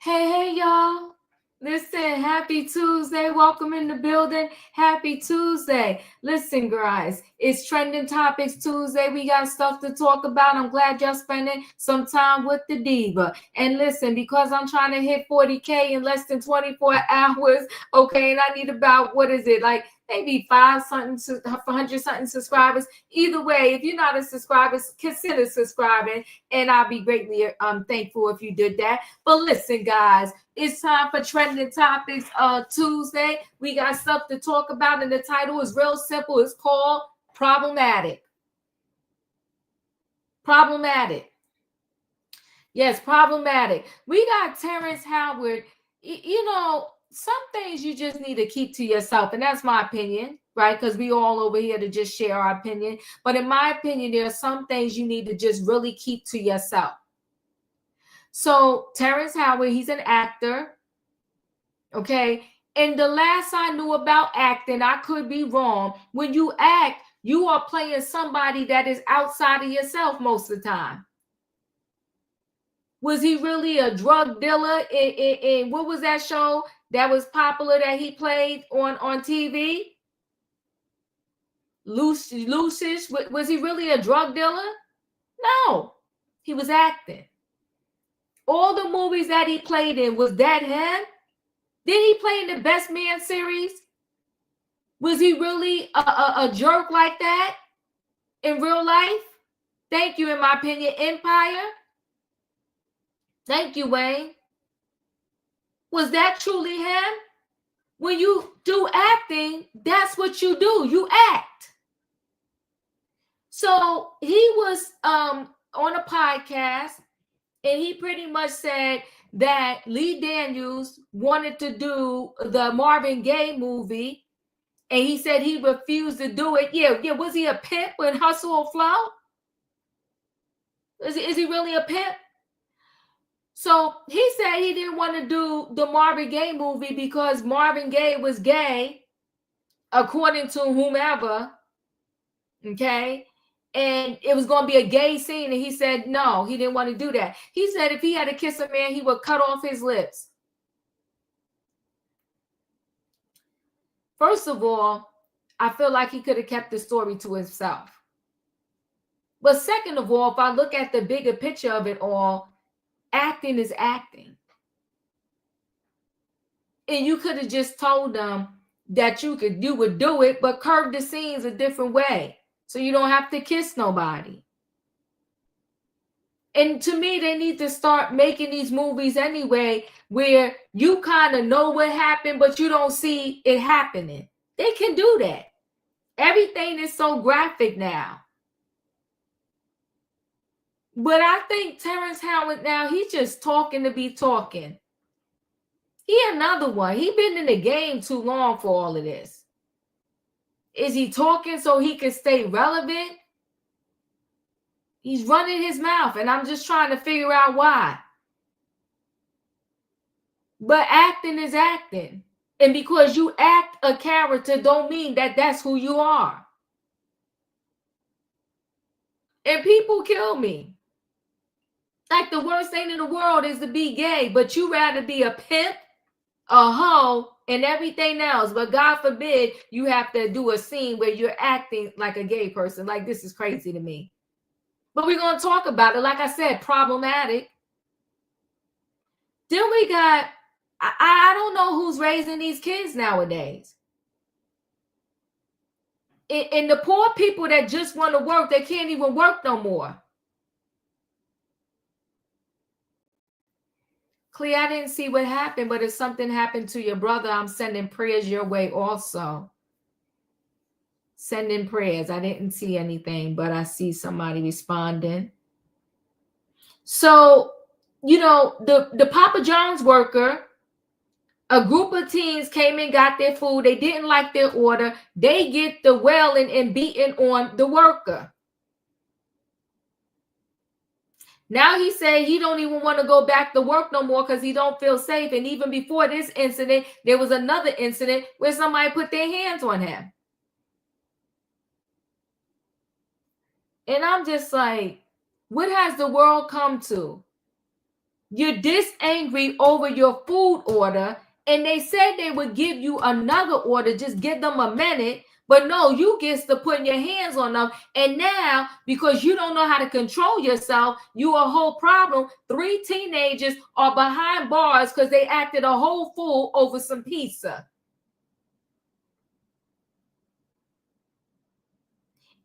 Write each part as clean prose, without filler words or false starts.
Hey, y'all. Listen, happy Tuesday. Welcome in the building. Happy Tuesday. Listen, guys, it's Trending Topics Tuesday. We got stuff to talk about. I'm glad y'all spending some time with the diva. And listen, because I'm trying to hit 40K in less than 24 hours, okay, and I need about, like maybe 500 something subscribers. Either way, if you're not a subscriber, consider subscribing, and I'll be greatly thankful if you did that. But listen, guys, it's time for Trending Topics Tuesday. We got stuff to talk about, and the title is real simple. It's called Problematic. Problematic. Yes, problematic. We got Terrence Howard. You know, some things you just need to keep to yourself, and that's my opinion, right? Because we all over here to just share our opinion. But in my opinion, there are some things you need to just really keep to yourself. So Terrence Howard, he's an actor, okay? And the last I knew about acting, I could be wrong. When you act, you are playing somebody that is outside of yourself most of the time. Was he really a drug dealer in what was that show that was popular that he played on TV? Lucius. Was he really a drug dealer? No, he was acting. All the movies that he played in, was that him? Did he play in the Best Man series? Was he really a jerk like that in real life? Thank you, in my opinion. Empire. Thank you, Wayne. Was that truly him? When you do acting, that's what you do. You act. So he was on a podcast, and he pretty much said that Lee Daniels wanted to do the Marvin Gaye movie, and he said he refused to do it. Yeah. Was he a pimp in Hustle or Flow? Is he really a pimp? So he said he didn't want to do the Marvin Gaye movie because Marvin Gaye was gay, according to whomever, okay? And it was going to be a gay scene, and he said no, he didn't want to do that. He said if he had to kiss a man, he would cut off his lips. First of all, I feel like he could have kept the story to himself. But second of all, if I look at the bigger picture of it all, acting is acting. And you could have just told them that you would do it, but curve the scenes a different way, so you don't have to kiss nobody. And to me, they need to start making these movies anyway, where you kind of know what happened, but you don't see it happening. They can do that. Everything is so graphic now. But I think Terrence Howard now, he's just talking to be talking. He another one. He been in the game too long for all of this. Is he talking so he can stay relevant? He's running his mouth, and I'm just trying to figure out why. But acting is acting. And because you act a character don't mean that that's who you are. And people kill me. Like the worst thing in the world is to be gay, but you rather be a pimp, a hoe, and everything else. But God forbid you have to do a scene where you're acting like a gay person. Like, this is crazy to me. But we're going to talk about it. Like I said, problematic. Then we got, I don't know who's raising these kids nowadays. And the poor people that just want to work, they can't even work no more. Clea, I didn't see what happened, but if something happened to your brother, I'm sending prayers your way also. Sending prayers. I didn't see anything, but I see somebody responding. So, you know, the Papa John's worker, a group of teens came and got their food. They didn't like their order. They get the wailing and beating on the worker. Now he said he don't even want to go back to work no more because he don't feel safe. And even before this incident, there was another incident where somebody put their hands on him. And I'm just like, what has the world come to? You're this angry over your food order, and they said they would give you another order, just give them a minute. But no, you get to putting your hands on them. And now, because you don't know how to control yourself, you a whole problem. 3 teenagers are behind bars because they acted a whole fool over some pizza.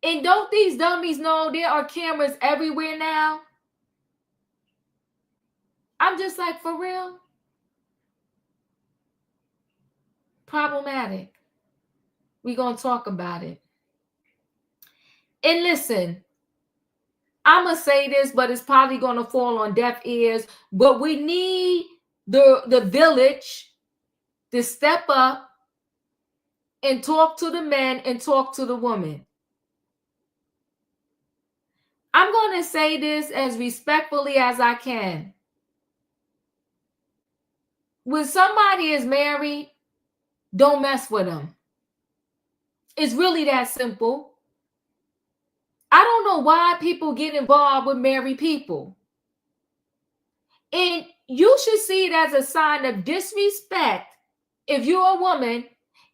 And don't these dummies know there are cameras everywhere now? I'm just like, for real? Problematic. We're going to talk about it. And listen, I'm going to say this, but it's probably going to fall on deaf ears. But we need the village to step up and talk to the men and talk to the women. I'm going to say this as respectfully as I can. When somebody is married, don't mess with them. It's really that simple. I don't know why people get involved with married people. And you should see it as a sign of disrespect if you're a woman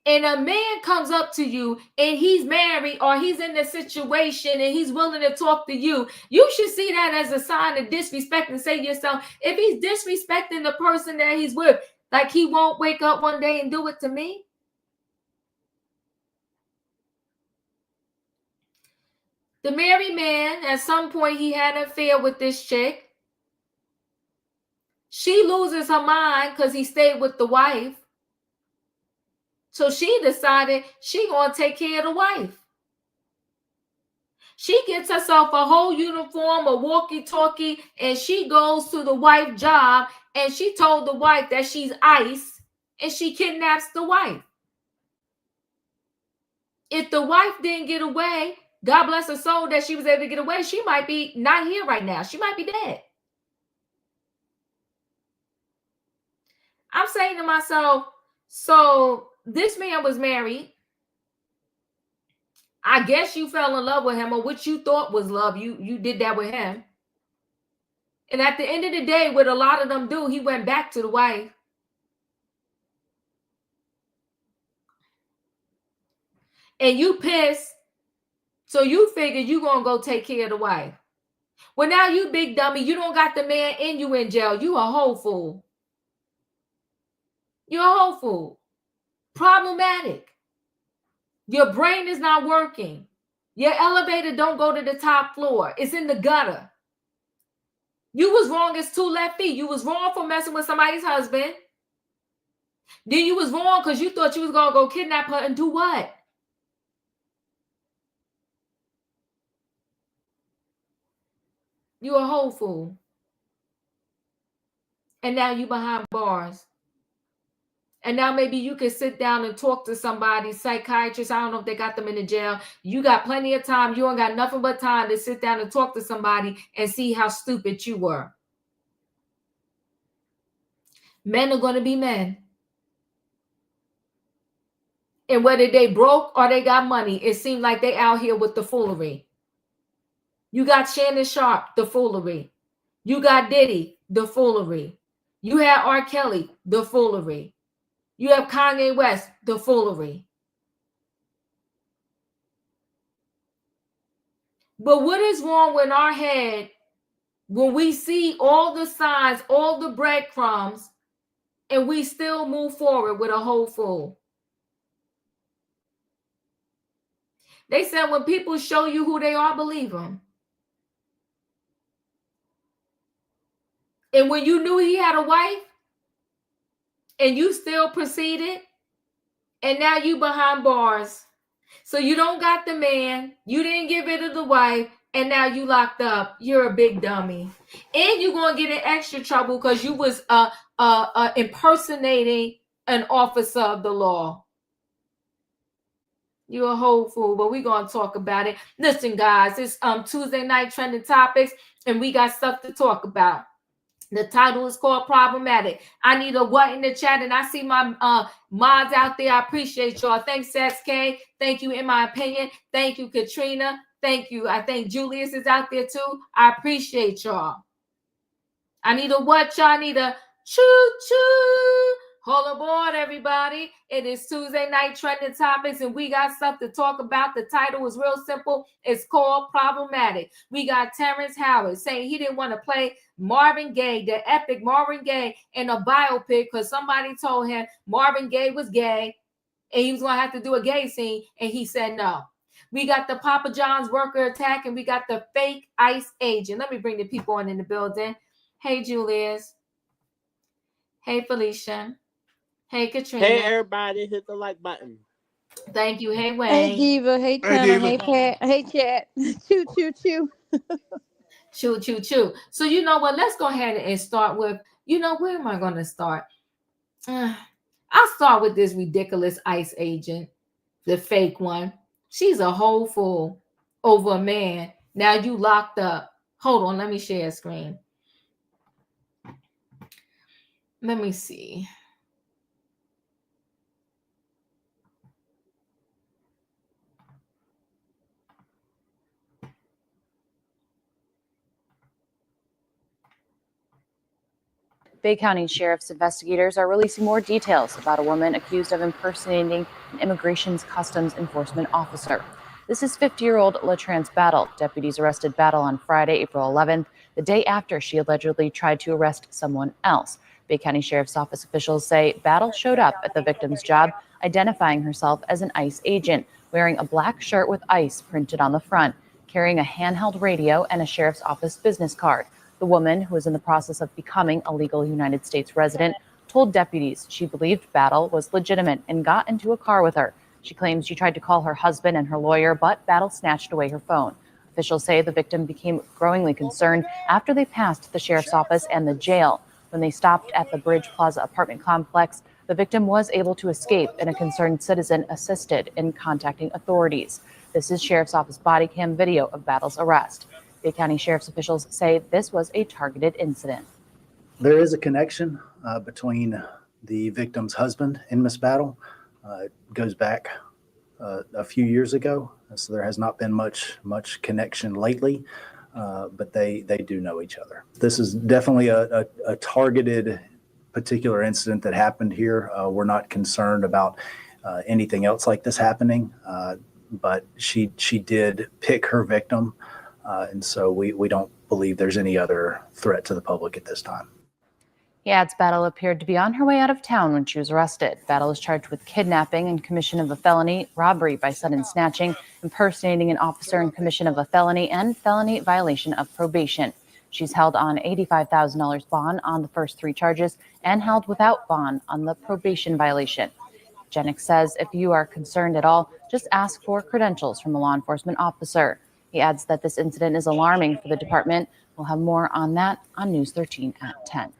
and a man comes up to you and he's married or he's in a situation and he's willing to talk to you. You should see that as a sign of disrespect and say to yourself, if he's disrespecting the person that he's with, like he won't wake up one day and do it to me. The married man, at some point, he had an affair with this chick. She loses her mind because he stayed with the wife. So she decided she gonna take care of the wife. She gets herself a whole uniform, a walkie-talkie, and she goes to the wife's job, and she told the wife that she's ICE, and she kidnaps the wife. If the wife didn't get away, God bless her soul that she was able to get away, she might be not here right now. She might be dead. I'm saying to myself, so this man was married. I guess you fell in love with him, or what you thought was love. You did that with him. And at the end of the day, what a lot of them do, he went back to the wife. And you pissed, so you figure you going to go take care of the wife. Well, now you big dummy, you don't got the man and you in jail. You a whole fool. You're a whole fool. Problematic. Your brain is not working. Your elevator don't go to the top floor. It's in the gutter. You was wrong as 2 left feet. You was wrong for messing with somebody's husband. Then you was wrong because you thought you was going to go kidnap her and do what? You a whole fool. And now you behind bars. And now maybe you can sit down and talk to somebody, psychiatrist. I don't know if they got them in the jail. You got plenty of time. You ain't got nothing but time to sit down and talk to somebody and see how stupid you were. Men are going to be men. And whether they broke or they got money, it seems like they out here with the foolery. You got Shannon Sharp, the foolery. You got Diddy, the foolery. You had R. Kelly, the foolery. You have Kanye West, the foolery. But what is wrong with our head when we see all the signs, all the breadcrumbs, and we still move forward with a whole fool? They said when people show you who they are, believe them. And when you knew he had a wife and you still proceeded, and now you behind bars. So you don't got the man, you didn't get rid of the wife, and now you locked up. You're a big dummy. And you're going to get in extra trouble because you was impersonating an officer of the law. You're a whole fool, but we're going to talk about it. Listen, guys, it's Tuesday night trending topics, and we got stuff to talk about. The title is called Problematic. I need a what in the chat, and I see my mods out there. I appreciate y'all. Thanks, SK. Thank you, in my opinion. Thank you, Katrina. Thank you. I think Julius is out there too. I appreciate y'all. I need a what, y'all? I need a choo-choo. Hold aboard, everybody. It is Tuesday night trending topics, and we got stuff to talk about. The title is real simple. It's called Problematic. We got Terrence Howard saying he didn't want to play Marvin Gaye, the epic Marvin Gaye, in a biopic because somebody told him Marvin Gaye was gay and he was going to have to do a gay scene, and he said no. We got the Papa John's worker attack, and we got the fake ICE agent. Let me bring the people on in the building. Hey, Julius. Hey, Felicia. Hey, Katrina. Hey, everybody. Hit the like button. Thank you. Hey, Wayne. Hey, Diva. Hey, Tanner. Hey, Pat. Hey, Chat. Choo, choo, choo. Choo, choo, choo. So, you know what? Let's go ahead and start with, where am I going to start? I'll start with this ridiculous ICE agent, the fake one. She's a whole fool over a man. Now you locked up. Hold on. Let me share a screen. Let me see. Bay County Sheriff's investigators are releasing more details about a woman accused of impersonating an Immigration's Customs Enforcement officer. This is 50-year-old LaTrance Battle. Deputies arrested Battle on Friday, April 11th, the day after she allegedly tried to arrest someone else. Bay County Sheriff's Office officials say Battle showed up at the victim's job, identifying herself as an ICE agent, wearing a black shirt with ICE printed on the front, carrying a handheld radio and a Sheriff's Office business card. The woman, who was in the process of becoming a legal United States resident, told deputies she believed Battle was legitimate and got into a car with her. She claims she tried to call her husband and her lawyer, but Battle snatched away her phone. Officials say the victim became growingly concerned after they passed the sheriff's office and the jail. When they stopped at the Bridge Plaza apartment complex, the victim was able to escape, and a concerned citizen assisted in contacting authorities. This is Sheriff's Office body cam video of Battle's arrest. Bay County Sheriff's officials say this was a targeted incident. There is a connection between the victim's husband and Miss Battle. It goes back a few years ago, so there has not been much connection lately, but they do know each other. This is definitely a targeted particular incident that happened here. We're not concerned about anything else like this happening, but she did pick her victim. And so we don't believe there's any other threat to the public at this time. He adds Battle appeared to be on her way out of town when she was arrested. Battle is charged with kidnapping and commission of a felony, robbery by sudden snatching, impersonating an officer in commission of a felony, and felony violation of probation. She's held on $85,000 bond on the first three charges and held without bond on the probation violation. Jennings says if you are concerned at all, just ask for credentials from a law enforcement officer. He adds that this incident is alarming for the department. We'll have more on that on News 13 at 10.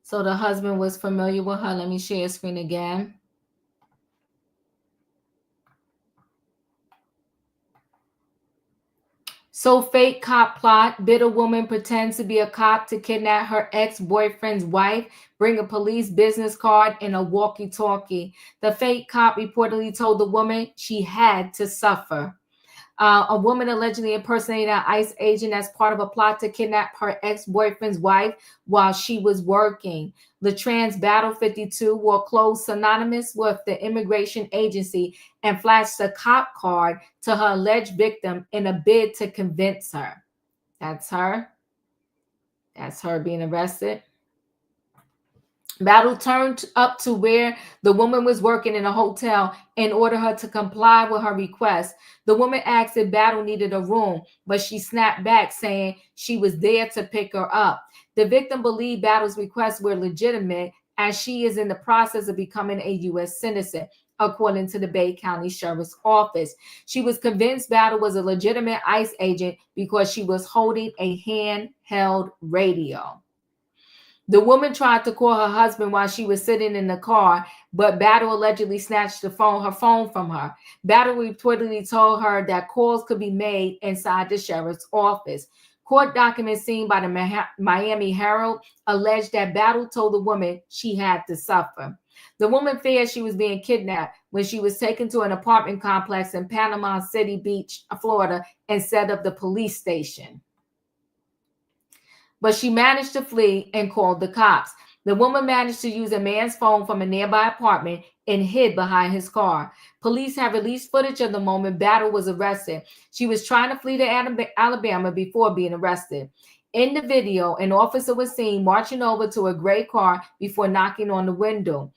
So the husband was familiar with her. Let me share screen again. So fake cop plot. Bitter woman pretends to be a cop to kidnap her ex-boyfriend's wife, bring a police business card and a walkie-talkie. The fake cop reportedly told the woman she had to suffer. A woman allegedly impersonated an ICE agent as part of a plot to kidnap her ex-boyfriend's wife while she was working. LaTrans Battle 52 wore clothes synonymous with the immigration agency and flashed a cop card to her alleged victim in a bid to convince her. That's her. That's her being arrested. Battle turned up to where the woman was working in a hotel and ordered her to comply with her request. The woman asked if Battle needed a room, but she snapped back saying she was there to pick her up. The victim believed Battle's requests were legitimate as she is in the process of becoming a U.S. citizen, according to the Bay County Sheriff's Office. She was convinced Battle was a legitimate ICE agent because she was holding a handheld radio. The woman tried to call her husband while she was sitting in the car, but Battle allegedly snatched her phone from her. Battle reportedly told her that calls could be made inside the sheriff's office. Court documents seen by the Miami Herald alleged that Battle told the woman she had to suffer. The woman feared she was being kidnapped when she was taken to an apartment complex in Panama City Beach, Florida, and set up the police station. But she managed to flee and called the cops. The woman managed to use a man's phone from a nearby apartment and hid behind his car. Police have released footage of the moment Battle was arrested. She was trying to flee to Alabama before being arrested. In the video, an officer was seen marching over to a gray car before knocking on the window.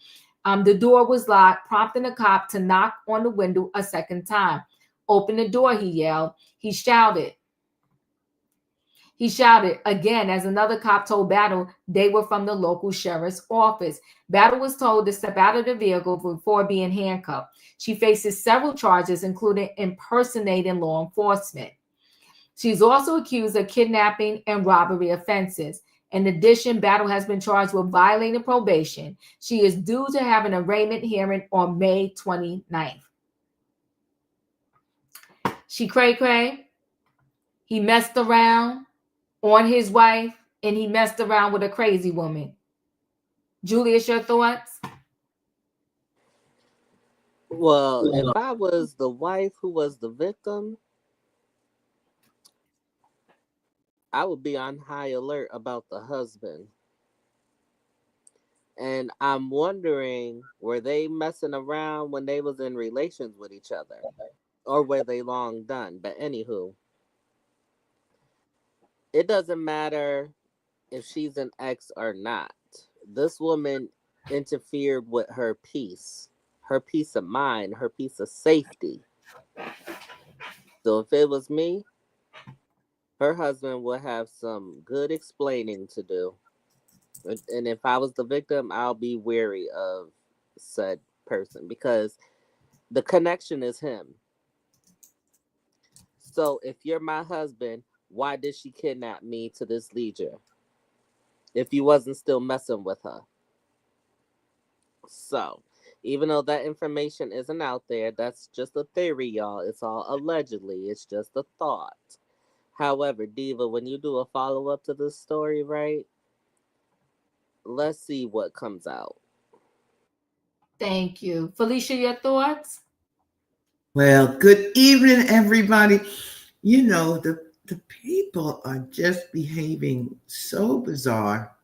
The door was locked, prompting a cop to knock on the window a second time. "Open the door," he yelled. He shouted again as another cop told Battle they were from the local sheriff's office. Battle was told to step out of the vehicle before being handcuffed. She faces several charges, including impersonating law enforcement. She's also accused of kidnapping and robbery offenses. In addition, Battle has been charged with violating probation. She is due to have an arraignment hearing on May 29th. She cray-cray. He messed around on his wife, and he messed around with a crazy woman. Julius, your thoughts? Well, if I was the wife who was the victim, I would be on high alert about the husband. And I'm wondering, were they messing around when they was in relations with each other? Or were they long done? But anywho, it doesn't matter if she's an ex or not. This woman interfered with her peace of mind, her peace of safety. So if it was me, her husband would have some good explaining to do. And if I was the victim, I'll be wary of said person because the connection is him. So if you're my husband, why did she kidnap me to this leisure if you wasn't still messing with her? So even though that information isn't out there, that's just a theory, y'all. It's all allegedly. It's just a thought. However, Diva, when you do a follow-up to this story, right? Let's see what comes out. Thank you. Felicia, your thoughts? Well, good evening, everybody. You know, the people are just behaving so bizarre.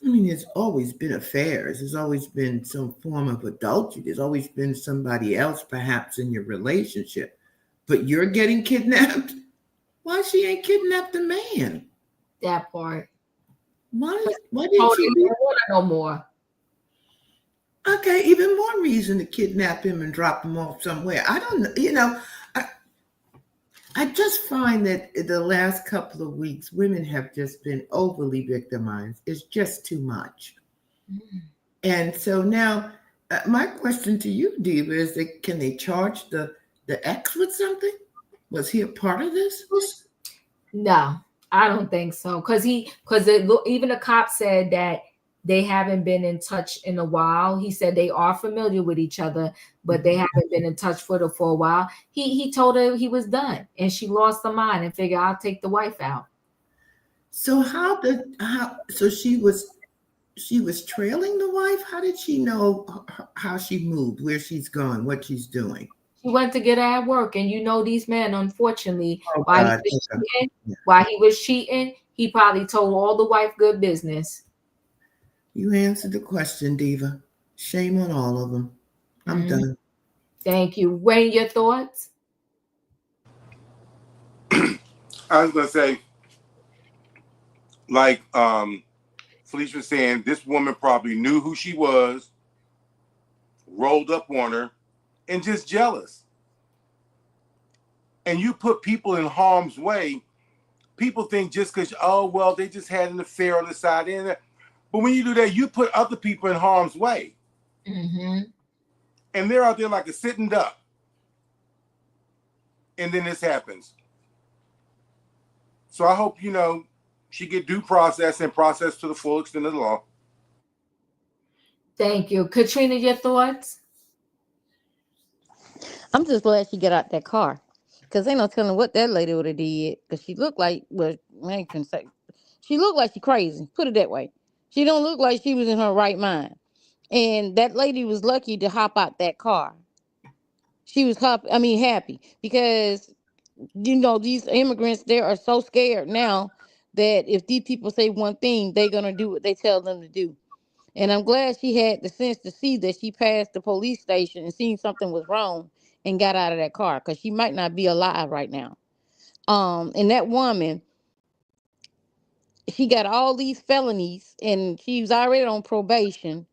I mean, there's always been affairs. There's always been some form of adultery. There's always been somebody else, perhaps, in your relationship. But you're getting kidnapped? Why she ain't kidnapped the man? That part. Why didn't she don't want her no more? Okay, even more reason to kidnap him and drop him off somewhere. I don't know. You know, I just find that the last couple of weeks, women have just been overly victimized. It's just too much. Mm. And so now, my question to you, Diva, is that can they charge the ex with something? Was he a part of this? No, I don't think so. Because even the cop said that they haven't been in touch in a while. He said they are familiar with each other, but they haven't been in touch for a while. He told her he was done, and she lost her mind and figured, I'll take the wife out. So so she was trailing the wife? How did she know how she moved, where she's going, what she's doing? She went to get her at work, and you know these men, unfortunately, Oh, while God. he was cheating, he probably told all the wife good business. You answered the question, Diva. Shame on all of them. I'm done. Thank you. Wayne, your thoughts? I was gonna say, like Felicia was saying, this woman probably knew who she was, rolled up on her, and just jealous. And you put people in harm's way. People think just because, oh, well, they just had an affair on the side end. But when you do that, you put other people in harm's way. And they're out there like a sitting duck. And then this happens. So I hope, she get due process and process to the full extent of the law. Thank you. Katrina, your thoughts? I'm just glad she got out that car. Because ain't no telling what that lady would have did. Because she looked like, well, I can say, she looked like she crazy. Put it that way. She don't look like she was in her right mind. And that lady was lucky to hop out that car. She was happy. Because, these immigrants, they are so scared now that if these people say one thing, they're going to do what they tell them to do. And I'm glad she had the sense to see that she passed the police station and seen something was wrong and got out of that car, because she might not be alive right now. And that woman, she got all these felonies and she was already on probation.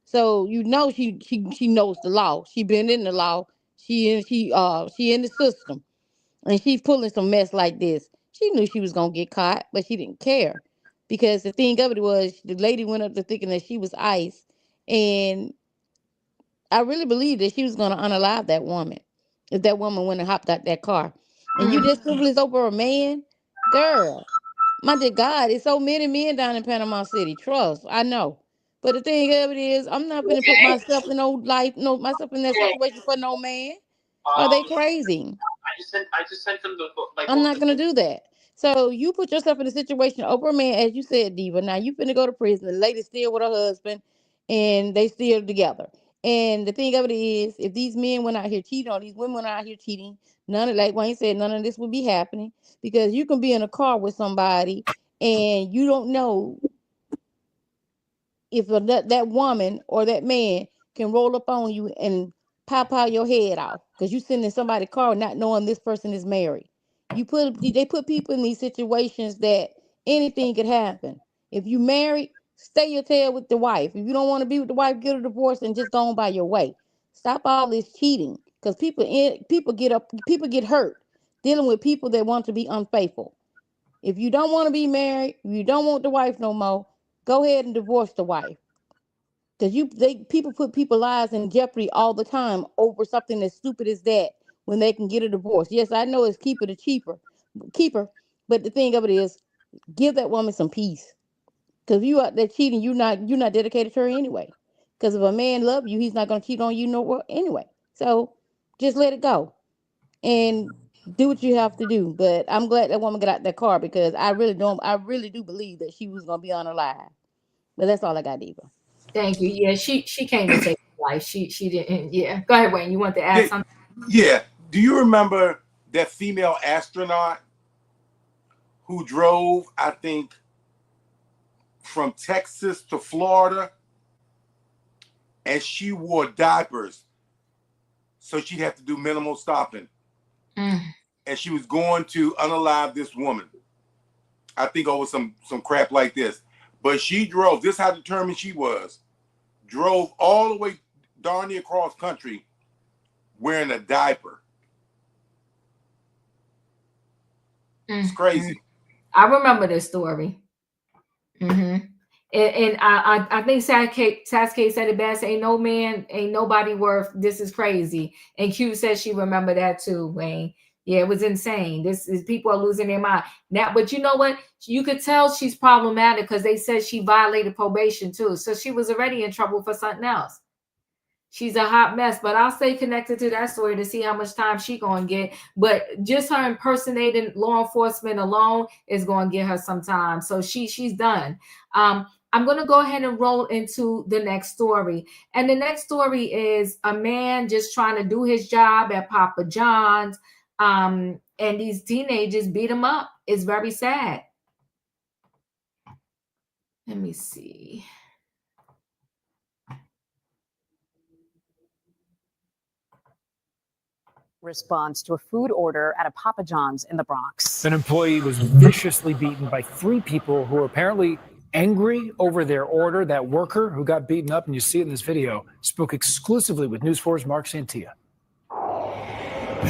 So she knows the law. She been in the law. She in the system. And she's pulling some mess like this. She knew she was gonna get caught, but she didn't care. Because the thing of it was, the lady went up to thinking that she was ICE. And I really believe that she was going to unalive that woman if that woman went and hopped out that car. And you just privileged over a man? Girl, my dear God, it's so many men down in Panama City. Trust, I know. But the thing of it is, I'm not going to put myself in myself in that situation for no man. Are they crazy? I just sent them the I'm not gonna do that. So you put yourself in a situation over a man, as you said, Diva. Now you finna go to prison. The lady's still with her husband, and they still together. And the thing of it is, if these men went out here cheating, or these women went out here cheating, none of, like Wayne said, none of this would be happening, because you can be in a car with somebody and you don't know if that woman or that man can roll up on you and pop out your head off because you sitting in somebody's car not knowing this person is married. They put people in these situations that anything could happen. If you married, stay your tail with the wife. If you don't want to be with the wife, get a divorce and just go on by your way. Stop all this cheating, because people get hurt dealing with people that want to be unfaithful. If you don't want to be married, if you don't want the wife no more, go ahead and divorce the wife. Because people put people's lives in jeopardy all the time over something as stupid as that when they can get a divorce. Yes, I know it's keeper, but the thing of it is, give that woman some peace. Because if you out there cheating, you're not dedicated to her anyway. Because if a man loves you, he's not gonna cheat on you no anyway. So just let it go and do what you have to do. But I'm glad that woman got out that car, because I really do believe that she was gonna be unalive. But that's all I got, Diva. Thank you. Yeah, she came to take life. She didn't. Yeah. Go ahead, Wayne. You want to add something? Yeah. Do you remember that female astronaut who drove, I think, from Texas to Florida, and she wore diapers so she'd have to do minimal stopping? And she was going to unalive this woman, I think, over some crap like this. But she drove, this is how determined she was, drove all the way darn near across country wearing a diaper. It's crazy. I remember this story. And I think Sasuke said it best. Ain't nobody worth. This is crazy. And Q said she remember that too, Wayne. Yeah, it was insane. This is, people are losing their mind now. But you know what? You could tell she's problematic because they said she violated probation too. So she was already in trouble for something else. She's a hot mess, but I'll stay connected to that story to see how much time she gonna get. But just her impersonating law enforcement alone is gonna get her some time. So she's done. I'm going to go ahead and roll into the next story. And the next story is a man just trying to do his job at Papa John's. And these teenagers beat him up. It's very sad. Let me see. Response to a food order at a Papa John's in the Bronx. An employee was viciously beaten by 3 people who were apparently angry over their order. That worker who got beaten up, and you see it in this video, spoke exclusively with News 4's Mark Santia.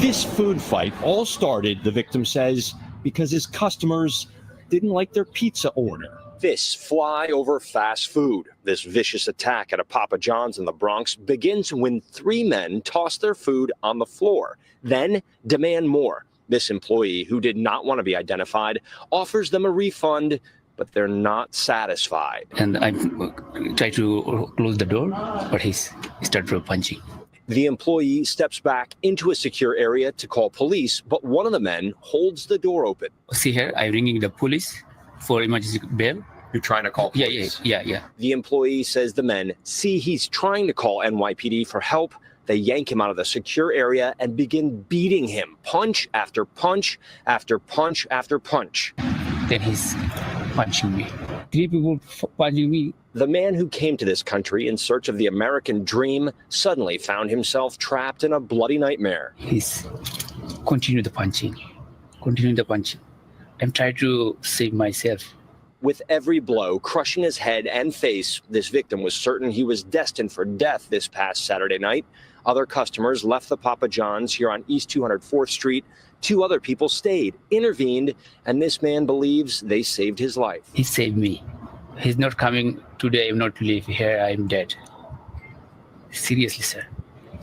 This food fight all started, the victim says, because his customers didn't like their pizza order. This fly over fast food. This vicious attack at a Papa John's in the Bronx begins when 3 men toss their food on the floor, then demand more. This employee, who did not want to be identified, offers them a refund, but they're not satisfied. And I tried to close the door, but he started punching. The employee steps back into a secure area to call police, but one of the men holds the door open. See here, I'm ringing the police for emergency bell. You're trying to call police? Yeah. The employee says the men see he's trying to call NYPD for help. They yank him out of the secure area and begin beating him, punch after punch after punch after punch. Then he's punching me. 3 people punching me. The man who came to this country in search of the American dream suddenly found himself trapped in a bloody nightmare. He's continuing the punching. I'm trying to save myself. With every blow crushing his head and face, this victim was certain he was destined for death this past Saturday night. Other customers left the Papa John's here on East 204th Street. 2 other people stayed, intervened, and this man believes they saved his life. He saved me. He's not coming today. I'm not to live here. I'm dead. Seriously, sir.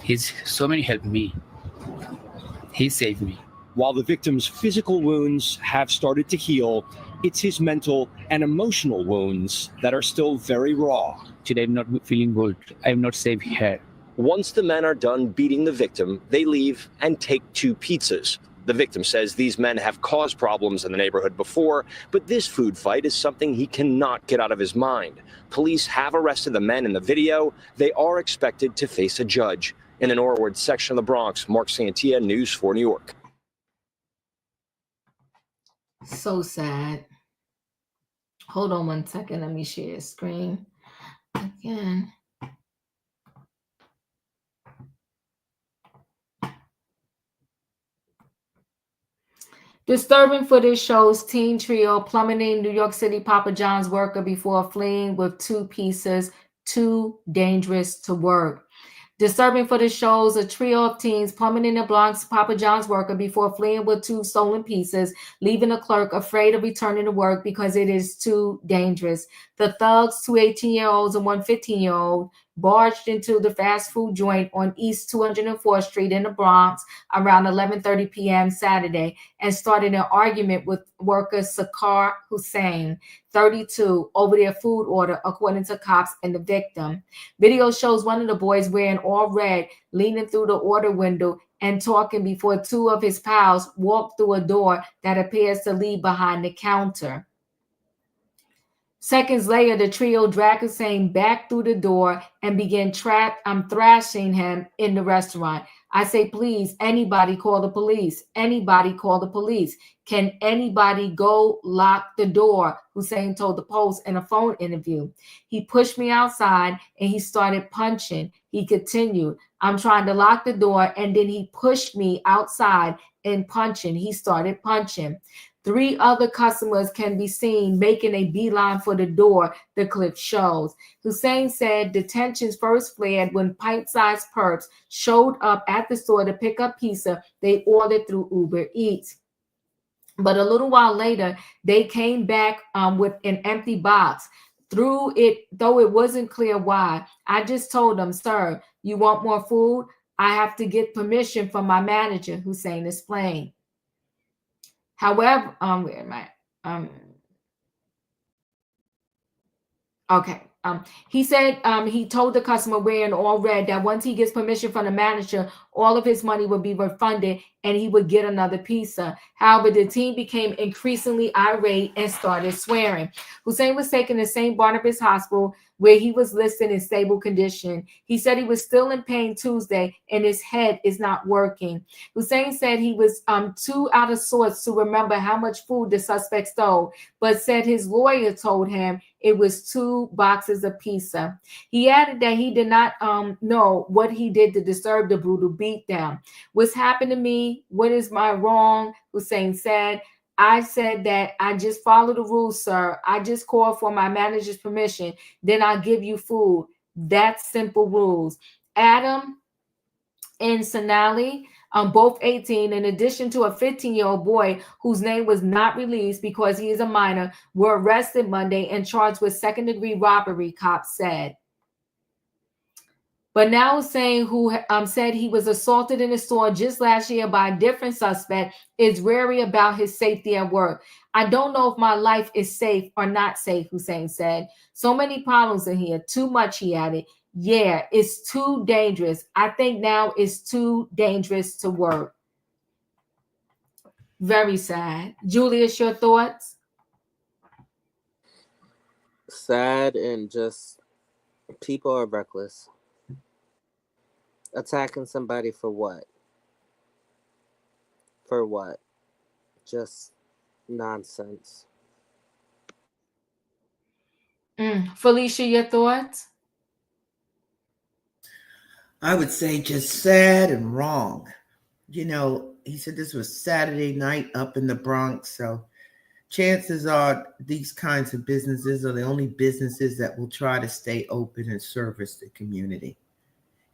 He's so many helped me. He saved me. While the victim's physical wounds have started to heal, it's his mental and emotional wounds that are still very raw. Today I'm not feeling good. I'm not safe here. Once the men are done beating the victim, they leave and take 2 pizzas. The victim says these men have caused problems in the neighborhood before, but this food fight is something he cannot get out of his mind. Police have arrested the men in the video. They are expected to face a judge. In the Norwood section of the Bronx, Mark Santia, News 4 New York. So sad. Hold on one second. Let me share a screen again. Disturbing footage shows teen trio plummeting New York City Papa John's worker before fleeing with 2 pieces, too dangerous to work. Disturbing footage shows a trio of teens plummeting the Bronx Papa John's worker before fleeing with 2 stolen pieces, leaving the clerk afraid of returning to work because it is too dangerous. The thugs, 2 18-year-olds and 1 15-year-old, barged into the fast food joint on East 204th Street in the Bronx around 11:30 p.m. Saturday and started an argument with worker Sakar Hussein, 32, over their food order, according to cops and the victim. Video shows one of the boys wearing all red, leaning through the order window and talking before 2 of his pals walked through a door that appears to lead behind the counter. Seconds later, the trio dragged Hussein back through the door and began thrashing him in the restaurant. I say, please, anybody call the police. Anybody call the police. Can anybody go lock the door? Hussein told the Post in a phone interview. He pushed me outside and he started punching. He continued, I'm trying to lock the door, and then he pushed me outside and punching. He started punching. 3 other customers can be seen making a beeline for the door, the clip shows. Hussein said the tensions first flared when pint-sized perps showed up at the store to pick up pizza they ordered through Uber Eats. But a little while later, they came back with an empty box. Through it, though it wasn't clear why, I just told them, sir, you want more food? I have to get permission from my manager, Hussein explained. However, where am I? Okay. He said he told the customer wearing all red that once he gets permission from the manager, all of his money would be refunded and he would get another pizza. However, the team became increasingly irate and started swearing. Hussein was taken to St. Barnabas Hospital, where he was listed in stable condition. He said he was still in pain Tuesday and his head is not working. Hussein said he was too out of sorts to remember how much food the suspect stole, but said his lawyer told him it was 2 boxes of pizza. He added that he did not know what he did to deserve the brutal beatdown. What's happened to me? What is my wrong? Hussein said. I said that I just follow the rules, sir. I just call for my manager's permission. Then I'll give you food. That's simple rules. Adam and Sonali, both 18, in addition to a 15-year-old boy whose name was not released because he is a minor, were arrested Monday and charged with second-degree robbery, cops said. But now Hussein, who said he was assaulted in a store just last year by a different suspect, is wary about his safety at work. I don't know if my life is safe or not safe, Hussein said. So many problems in here. Too much, he added. Yeah, it's too dangerous. I think now it's too dangerous to work. Very sad. Julius, your thoughts? Sad, and just people are reckless. Attacking somebody for what? For what? Just nonsense. Felicia, your thoughts? I would say just sad and wrong. You know, he said this was Saturday night up in the Bronx, so chances are these kinds of businesses are the only businesses that will try to stay open and service the community.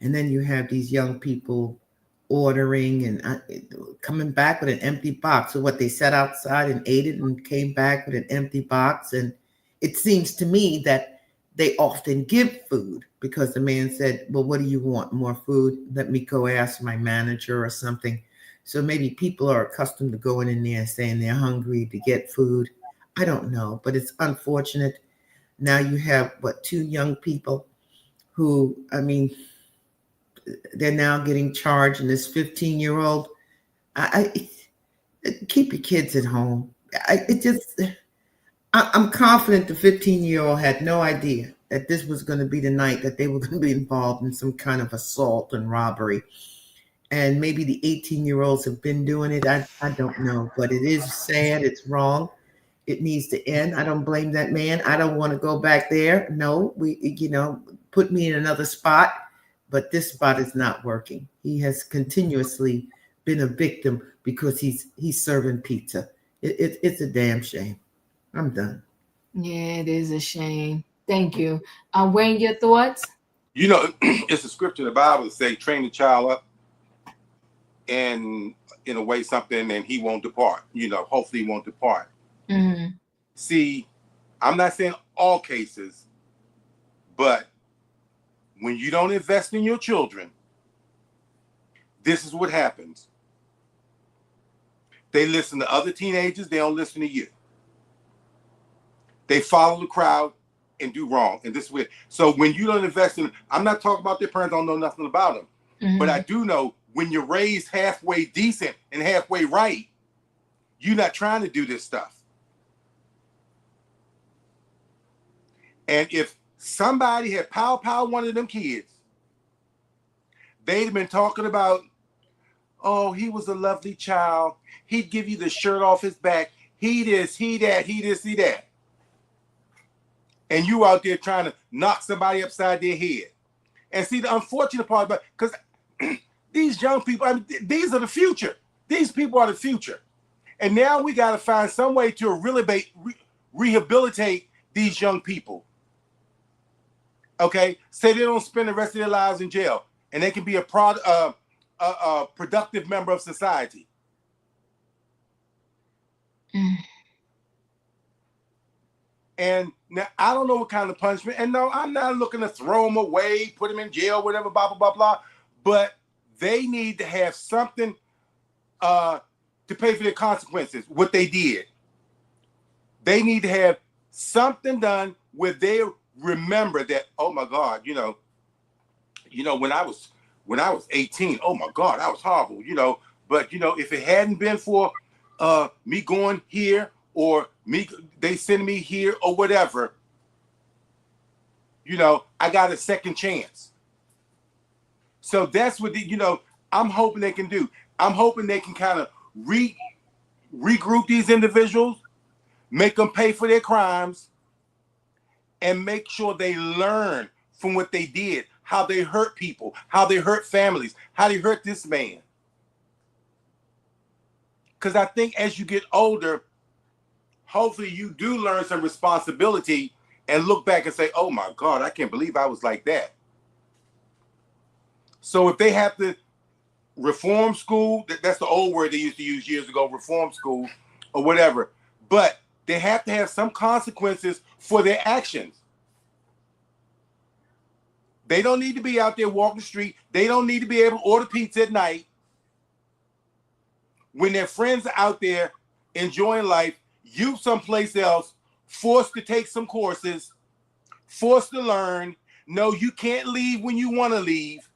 And then you have these young people ordering and coming back with an empty box. So what, they sat outside and ate it and came back with an empty box. And it seems to me that they often give food because the man said, well, what do you want? More food? Let me go ask my manager or something. So maybe people are accustomed to going in there and saying they're hungry to get food. I don't know, but it's unfortunate. Now you have, 2 young people who, I mean, they're now getting charged, and this 15-year-old, I keep your kids at home. I'm confident the 15-year-old had no idea that this was going to be the night that they were going to be involved in some kind of assault and robbery. And maybe the 18-year-olds have been doing it. I don't know, but it is sad. It's wrong. It needs to end. I don't blame that man. I don't want to go back there. No, put me in another spot. But this spot is not working. He has continuously been a victim because he's serving pizza. It's a damn shame. I'm done. Yeah, it is a shame. Thank you. Wayne, your thoughts? You know, it's a scripture in the Bible that say, train the child up and in a way something, and he won't depart. Hopefully he won't depart. Mm-hmm. See, I'm not saying all cases, but when you don't invest in your children, this is what happens. They listen to other teenagers. They don't listen to you. They follow the crowd and do wrong. And this is weird. So when you don't invest in, I'm not talking about their parents, I don't know nothing about them. Mm-hmm. But I do know when you're raised halfway decent and halfway right, you're not trying to do this stuff. And if somebody had pow one of them kids, they'd have been talking about, oh, he was a lovely child. He'd give you the shirt off his back. He this, he that, he this, he that. And you out there trying to knock somebody upside their head. And see, the unfortunate part about, because these young people, these are the future. These people are the future. And now we got to find some way to rehabilitate these young people. Okay, say they don't spend the rest of their lives in jail, and they can be a productive member of society. And now I don't know what kind of punishment. And no, I'm not looking to throw them away, put them in jail, whatever, blah blah blah blah. But they need to have something to pay for their consequences. What they did, they need to have something done where they're remember that, oh my God, when I was 18, oh my God, I was horrible, but if it hadn't been for me going here or they send me here or whatever, I got a second chance. So that's what I'm hoping they can do. I'm hoping they can kind of regroup these individuals, make them pay for their crimes, and make sure they learn from what they did, how they hurt people, how they hurt families, how they hurt this man. Because I think as you get older, hopefully you do learn some responsibility and look back and say, oh my God, I can't believe I was like that. So if they have to reform school, that's the old word they used to use years ago, reform school or whatever, but they have to have some consequences for their actions. They don't need to be out there walking the street. They don't need to be able to order pizza at night when their friends are out there enjoying life, you someplace else, forced to take some courses, forced to learn. No, you can't leave when you want to leave.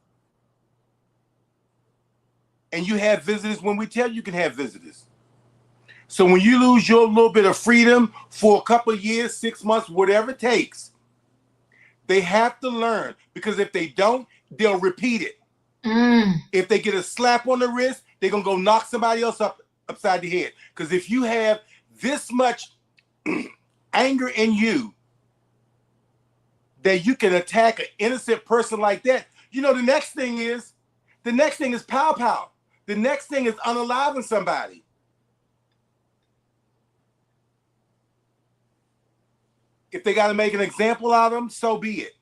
And you have visitors when we tell you can have visitors. So when you lose your little bit of freedom for a couple of years, 6 months, whatever it takes, they have to learn, because if they don't, they'll repeat it. If they get a slap on the wrist, they're going to go knock somebody else upside the head. Because if you have this much anger in you that you can attack an innocent person like that, the next thing is pow pow. The next thing is unaliving somebody. If they got to make an example out of them, so be it.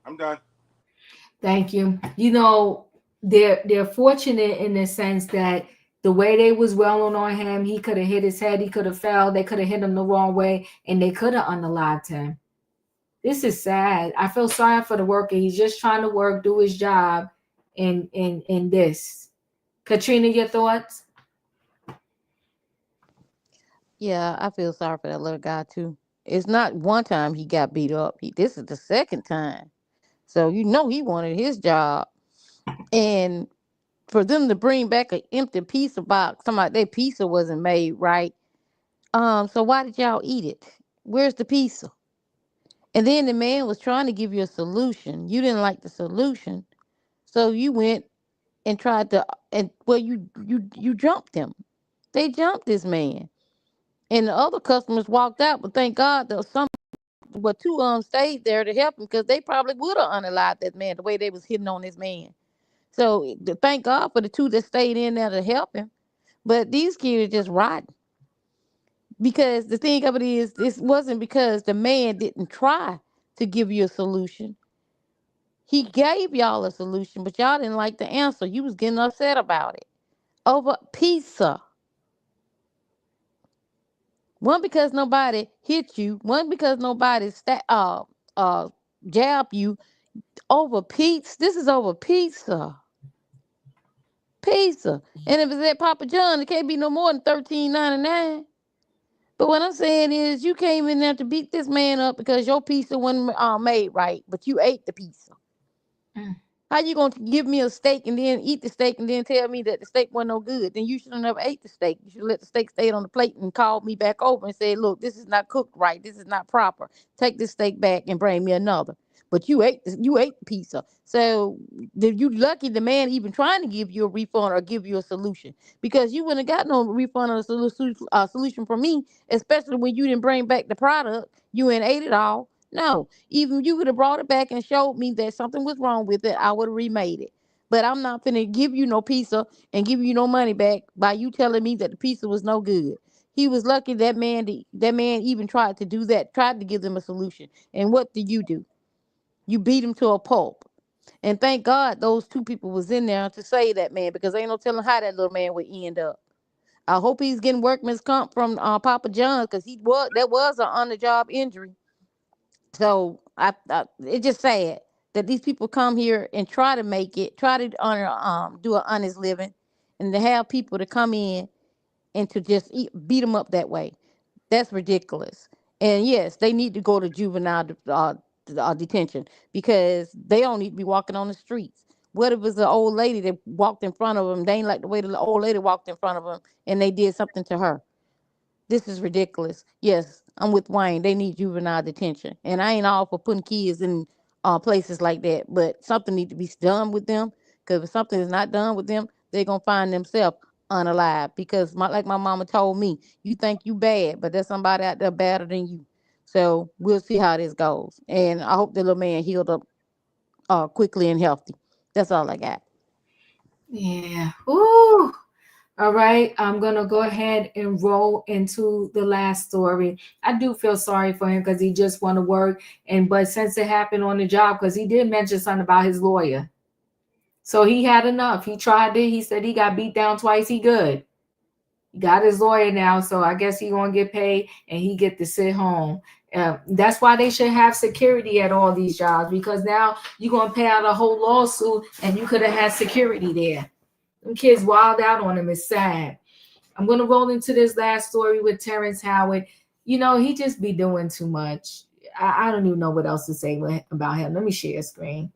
I'm done. Thank you. They're fortunate in the sense that the way they was welling on him, he could have hit his head, he could have fell, they could have hit him the wrong way, and they could have unalived him. This is sad. I feel sorry for the worker. He's just trying to work, do his job in this. Katrina, your thoughts? Yeah, I feel sorry for that little guy too. It's not one time he got beat up. This is the second time. So he wanted his job. And for them to bring back an empty pizza box, somebody their pizza wasn't made right. So why did y'all eat it? Where's the pizza? And then the man was trying to give you a solution. You didn't like the solution. So you went and tried to you jumped him. They jumped this man. And the other customers walked out, but thank God there was two stayed there to help him, because they probably would have unalived that man the way they was hitting on this man. So thank God for the two that stayed in there to help him. But these kids are just rotten. Because the thing of it is, this wasn't because the man didn't try to give you a solution. He gave y'all a solution, but y'all didn't like the answer. You was getting upset about it over pizza. One, because nobody hit you. One, because nobody jabbed you. Over pizza. This is over pizza. Pizza. And if it's at Papa John, it can't be no more than $13.99. But what I'm saying is, you came in there to beat this man up because your pizza wasn't made right, but you ate the pizza. How you gonna give me a steak and then eat the steak and then tell me that the steak wasn't no good? Then you should have never ate the steak. You should let the steak stay on the plate and called me back over and said, look, this is not cooked right. This is not proper. Take this steak back and bring me another. But you ate the pizza. So you lucky the man even trying to give you a refund or give you a solution, because you wouldn't have got no refund or solution from me, especially when you didn't bring back the product. You ain't ate it all. No, even you would have brought it back and showed me that something was wrong with it, I would have remade it. But I'm not finna give you no pizza and give you no money back by you telling me that the pizza was no good. He was lucky that man even tried to do that, tried to give them a solution. And what do? You beat him to a pulp. And thank God those two people was in there to save that man, because ain't no telling how that little man would end up. I hope he's getting workman's comp from Papa John's, because that was an on-the-job injury. So it's just sad that these people come here and try to make it, try to do an honest living, and to have people to come in and to just beat them up that way. That's ridiculous. And yes, they need to go to juvenile detention because they don't need to be walking on the streets. What if it's an old lady that walked in front of them? They ain't like the way the old lady walked in front of them and they did something to her. This is ridiculous. Yes, I'm with Wayne. They need juvenile detention. And I ain't all for putting kids in places like that, but something needs to be done with them because if something is not done with them, they're going to find themselves unalive because like my mama told me, you think you bad, but there's somebody out there badder than you. So we'll see how this goes. And I hope the little man healed up quickly and healthy. That's all I got. Yeah. Ooh. All right, I'm going to go ahead and roll into the last story. I do feel sorry for him because he just want to work. But since it happened on the job, because he did mention something about his lawyer. So he had enough. He tried it. He said he got beat down twice. He good. He got his lawyer now. So I guess he going to get paid and he get to sit home. That's why they should have security at all these jobs, because now you're going to pay out a whole lawsuit and you could have had security there. Them kids wild out on him. It's sad. I'm going to roll into this last story with Terrence Howard. You know, he just be doing too much. I don't even know what else to say about him. Let me share screen.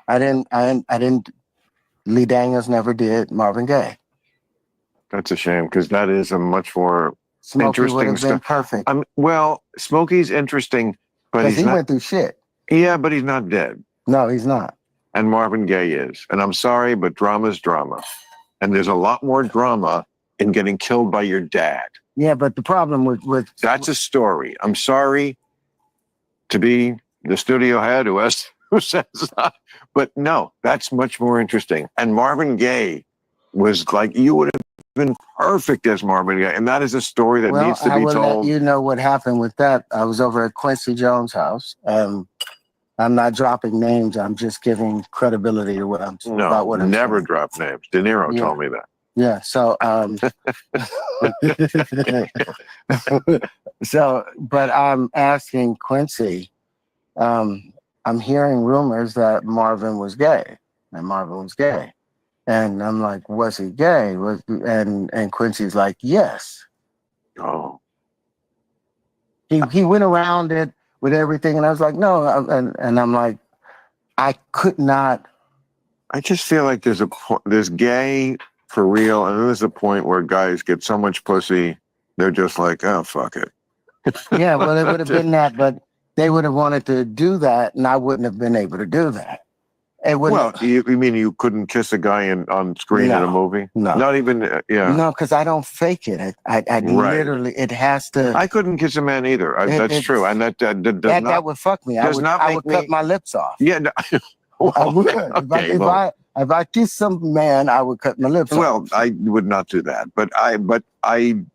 I didn't. Lee Daniels never did Marvin Gaye. That's a shame because that is a much more Smokey would interesting have been stuff. perfect. Well, Smokey's interesting, but Because he went through shit. Yeah, but he's not dead. No, he's not. And Marvin Gaye is. And I'm sorry, but drama's drama. And there's a lot more drama in getting killed by your dad. Yeah, but the problem with that's a story. I'm sorry to be the studio head who says that, but no, that's much more interesting. And Marvin Gaye was like, you would have been perfect as Marvin Gaye, and that is a story that needs to be I will told. let you know what happened with that. I was over at Quincy Jones' house. I'm not dropping names. I'm just giving credibility to what I'm about. What I'm never saying. drop names. De Niro told me that. Yeah. So, but I'm asking Quincy. I'm hearing rumors that Marvin was gay. And I'm like, was he gay? And Quincy's like, yes. Oh. He went around it with everything, and I was like, no. And I'm like, I could not. I just feel like there's gay for real, and then there's a point where guys get so much pussy, they're just like, oh, fuck it. Yeah, well, it would have been that, but they would have wanted to do that, and I wouldn't have been able to do that. Well, you mean you couldn't kiss a guy on screen in a movie? No. Not even, yeah. No, because I don't fake it. I literally, it has to. I couldn't kiss a man either. That's true. And that would fuck me. I would cut my lips off. Yeah. No. I would. Okay, if I kiss some man, I would cut my lips off. Well, I would not do that. But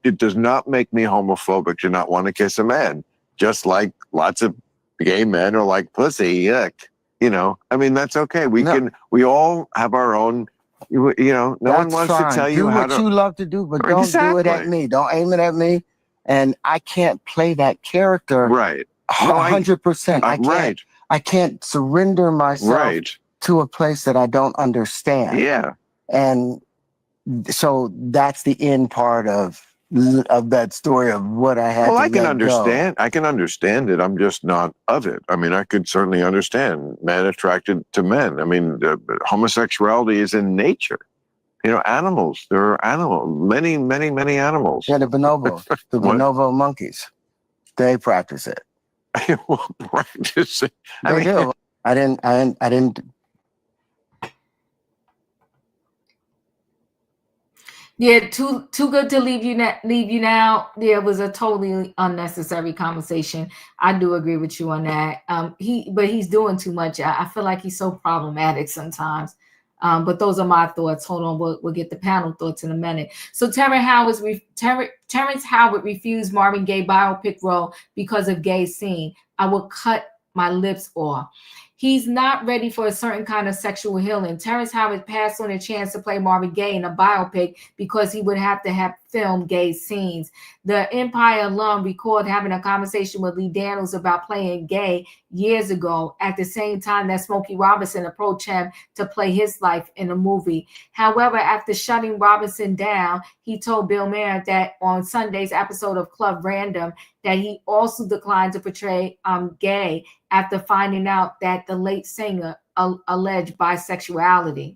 it does not make me homophobic to not want to kiss a man. Just like lots of gay men are like pussy, yuck. You know, I mean, that's okay. We all have our own, no one wants to tell you how to. Do what you love to do, but don't do it at me. Don't aim it at me. And I can't play that character. Right. 100%. I can't surrender myself to a place that I don't understand. Yeah. And so that's the end part of that story of what I had. Well, I can understand. I can understand it. I'm just not of it. I mean, I could certainly understand men attracted to men. I mean, homosexuality is in nature. Animals. There are animals. Many, many, many animals. Yeah, the bonobo, the bonobo monkeys. They practice it. Well, practice it. They do. I didn't. Yeah, too good to leave you now. Yeah, it was a totally unnecessary conversation. I do agree with you on that. But he's doing too much. I feel like he's so problematic sometimes. But those are my thoughts. Hold on, we'll get the panel thoughts in a minute. So Terrence Howard refused Marvin Gaye biopic role because of gay scene. I will cut my lips off. He's not ready for a certain kind of sexual healing. Terrence Howard passed on a chance to play Marvin Gaye in a biopic because he would have to have film gay scenes. The Empire alum recalled having a conversation with Lee Daniels about playing gay years ago, at the same time that Smokey Robinson approached him to play his life in a movie. However, after shutting Robinson down, he told Bill Maher that on Sunday's episode of Club Random that he also declined to portray gay after finding out that the late singer alleged bisexuality.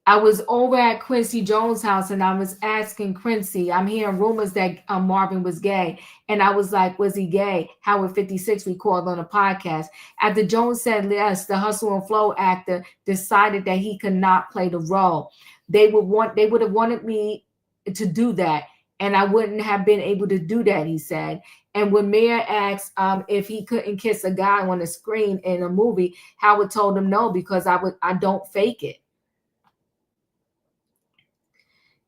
I was over at Quincy Jones' house and I was asking Quincy, I'm hearing rumors that Marvin was gay. And I was like, was he gay? Howard 56 recalled on a podcast. After Jones said yes, the Hustle and Flow actor decided that he could not play the role. They would have wanted me to do that, and I wouldn't have been able to do that, he said. And when Mayer asked if he couldn't kiss a guy on the screen in a movie, Howard told him no, because I don't fake it.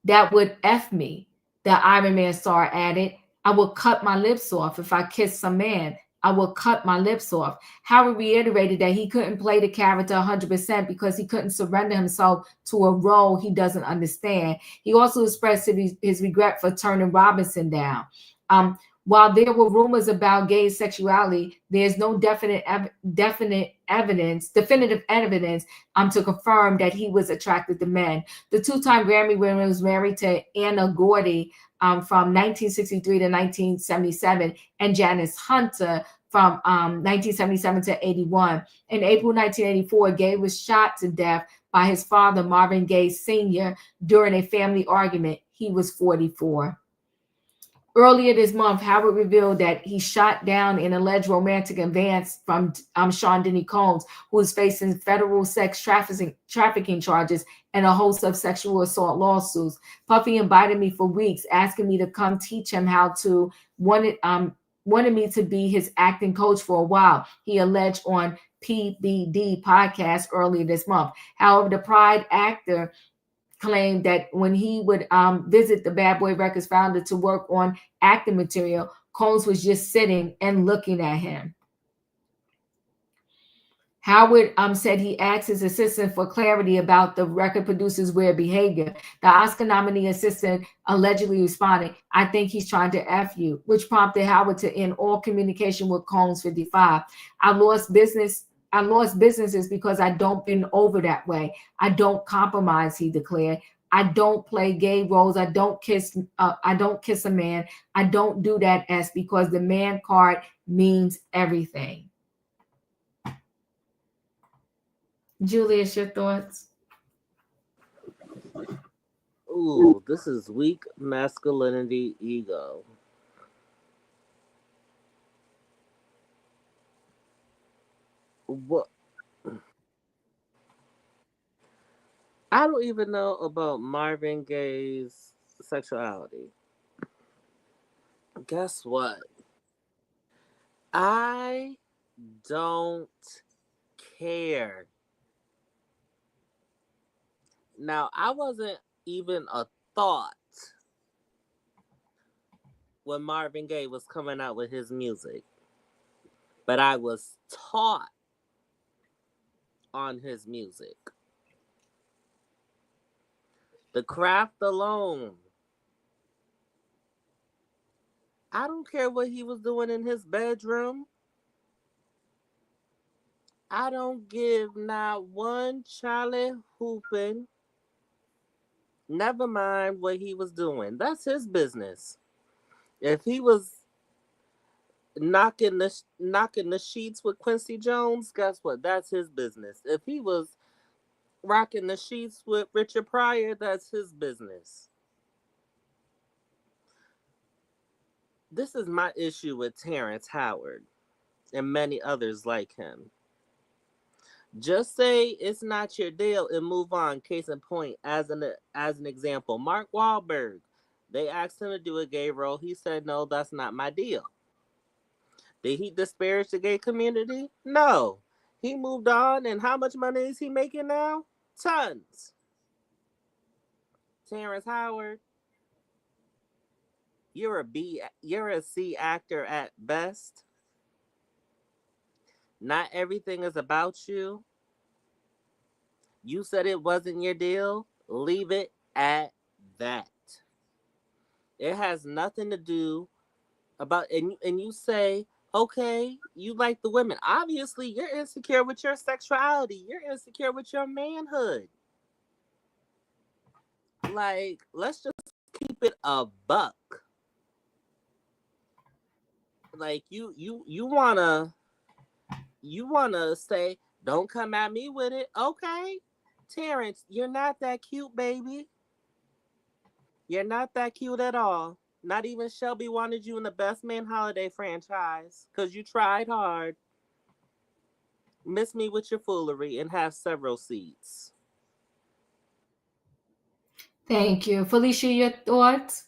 That would F me, the Iron Man star added. I will cut my lips off if I kiss some man. I will cut my lips off. Howard reiterated that he couldn't play the character 100% because he couldn't surrender himself to a role he doesn't understand. He also expressed his regret for turning Robinson down. While there were rumors about gay sexuality, there's no definitive evidence to confirm that he was attracted to men. The two-time Grammy winner was married to Anna Gordy from 1963 to 1977, and Janice Hunter from 1977 to 81. In April 1984, Gaye was shot to death by his father, Marvin Gaye Sr., during a family argument. He was 44. Earlier this month, Howard revealed that he shot down an alleged romantic advance from Sean Diddy Combs, who is facing federal sex trafficking charges and a host of sexual assault lawsuits. Puffy invited me for weeks, asking me to come teach him how to, wanted me to be his acting coach for a while, he alleged on PBD podcast earlier this month. However, the Pride actor claimed that when he would visit the Bad Boy Records founder to work on acting material, Combs was just sitting and looking at him. Howard said he asked his assistant for clarity about the record producer's weird behavior. The Oscar nominee assistant allegedly responded, I think he's trying to F you, which prompted Howard to end all communication with Combs 55. I lost businesses because I don't bend over that way. I don't compromise, he declared. I don't play gay roles. I don't kiss a man. I don't do that as because the man card means everything. Julius, your thoughts? Ooh, this is weak masculinity ego. What? I don't even know about Marvin Gaye's sexuality. Guess what? I don't care. Now, I wasn't even a thought when Marvin Gaye was coming out with his music, but I was taught on his music. The craft alone. I don't care what he was doing in his bedroom. I don't give not one Charlie hooping. Never mind what he was doing. That's his business. If he was knocking the sheets with Quincy Jones, guess what? That's his business. If he was rocking the sheets with Richard Pryor, that's his business. This is my issue with Terrence Howard and many others like him. Just say it's not your deal and move on. Case in point, as an example, Mark Wahlberg. They asked him to do a gay role. He said, no, that's not my deal. Did he disparage the gay community? No. He moved on, and how much money is he making now? Tons. Terrence Howard, you're a C actor at best. Not everything is about you. You said it wasn't your deal. Leave it at that. It has nothing to do about, and you say, okay, you like the women. Obviously, you're insecure with your sexuality. You're insecure with your manhood. Like, let's just keep it a buck. Like, you wanna say, don't come at me with it. Okay, Terrence, you're not that cute, baby. You're not that cute at all. Not even Shelby wanted you in the Best Man Holiday franchise because you tried hard. Miss me with your foolery and have several seats. Thank you. Felicia, your thoughts?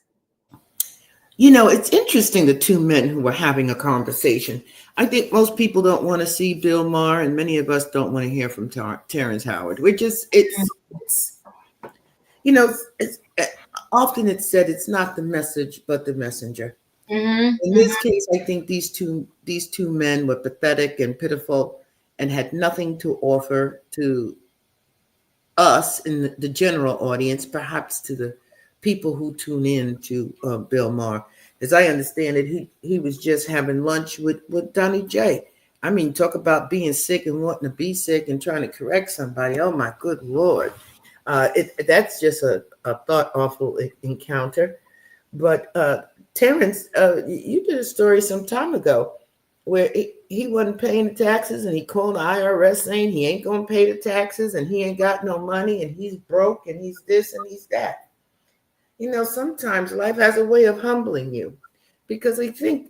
You know, it's interesting, the two men who were having a conversation. I think most people don't want to see Bill Maher, and many of us don't want to hear from Terrence Howard. It's you know, often it's said it's not the message, but the messenger. In this case, I think these two men were pathetic and pitiful and had nothing to offer to us in the general audience, perhaps to the people who tune in to Bill Maher. As I understand it, he was just having lunch with Donnie J. I mean, talk about being sick and wanting to be sick and trying to correct somebody. Oh my good Lord. That's just a thought awful encounter. But Terrence, you did a story some time ago where he wasn't paying the taxes, and he called the IRS saying he ain't going to pay the taxes and he ain't got no money and he's broke and he's this and he's that. You know, sometimes life has a way of humbling you, because I think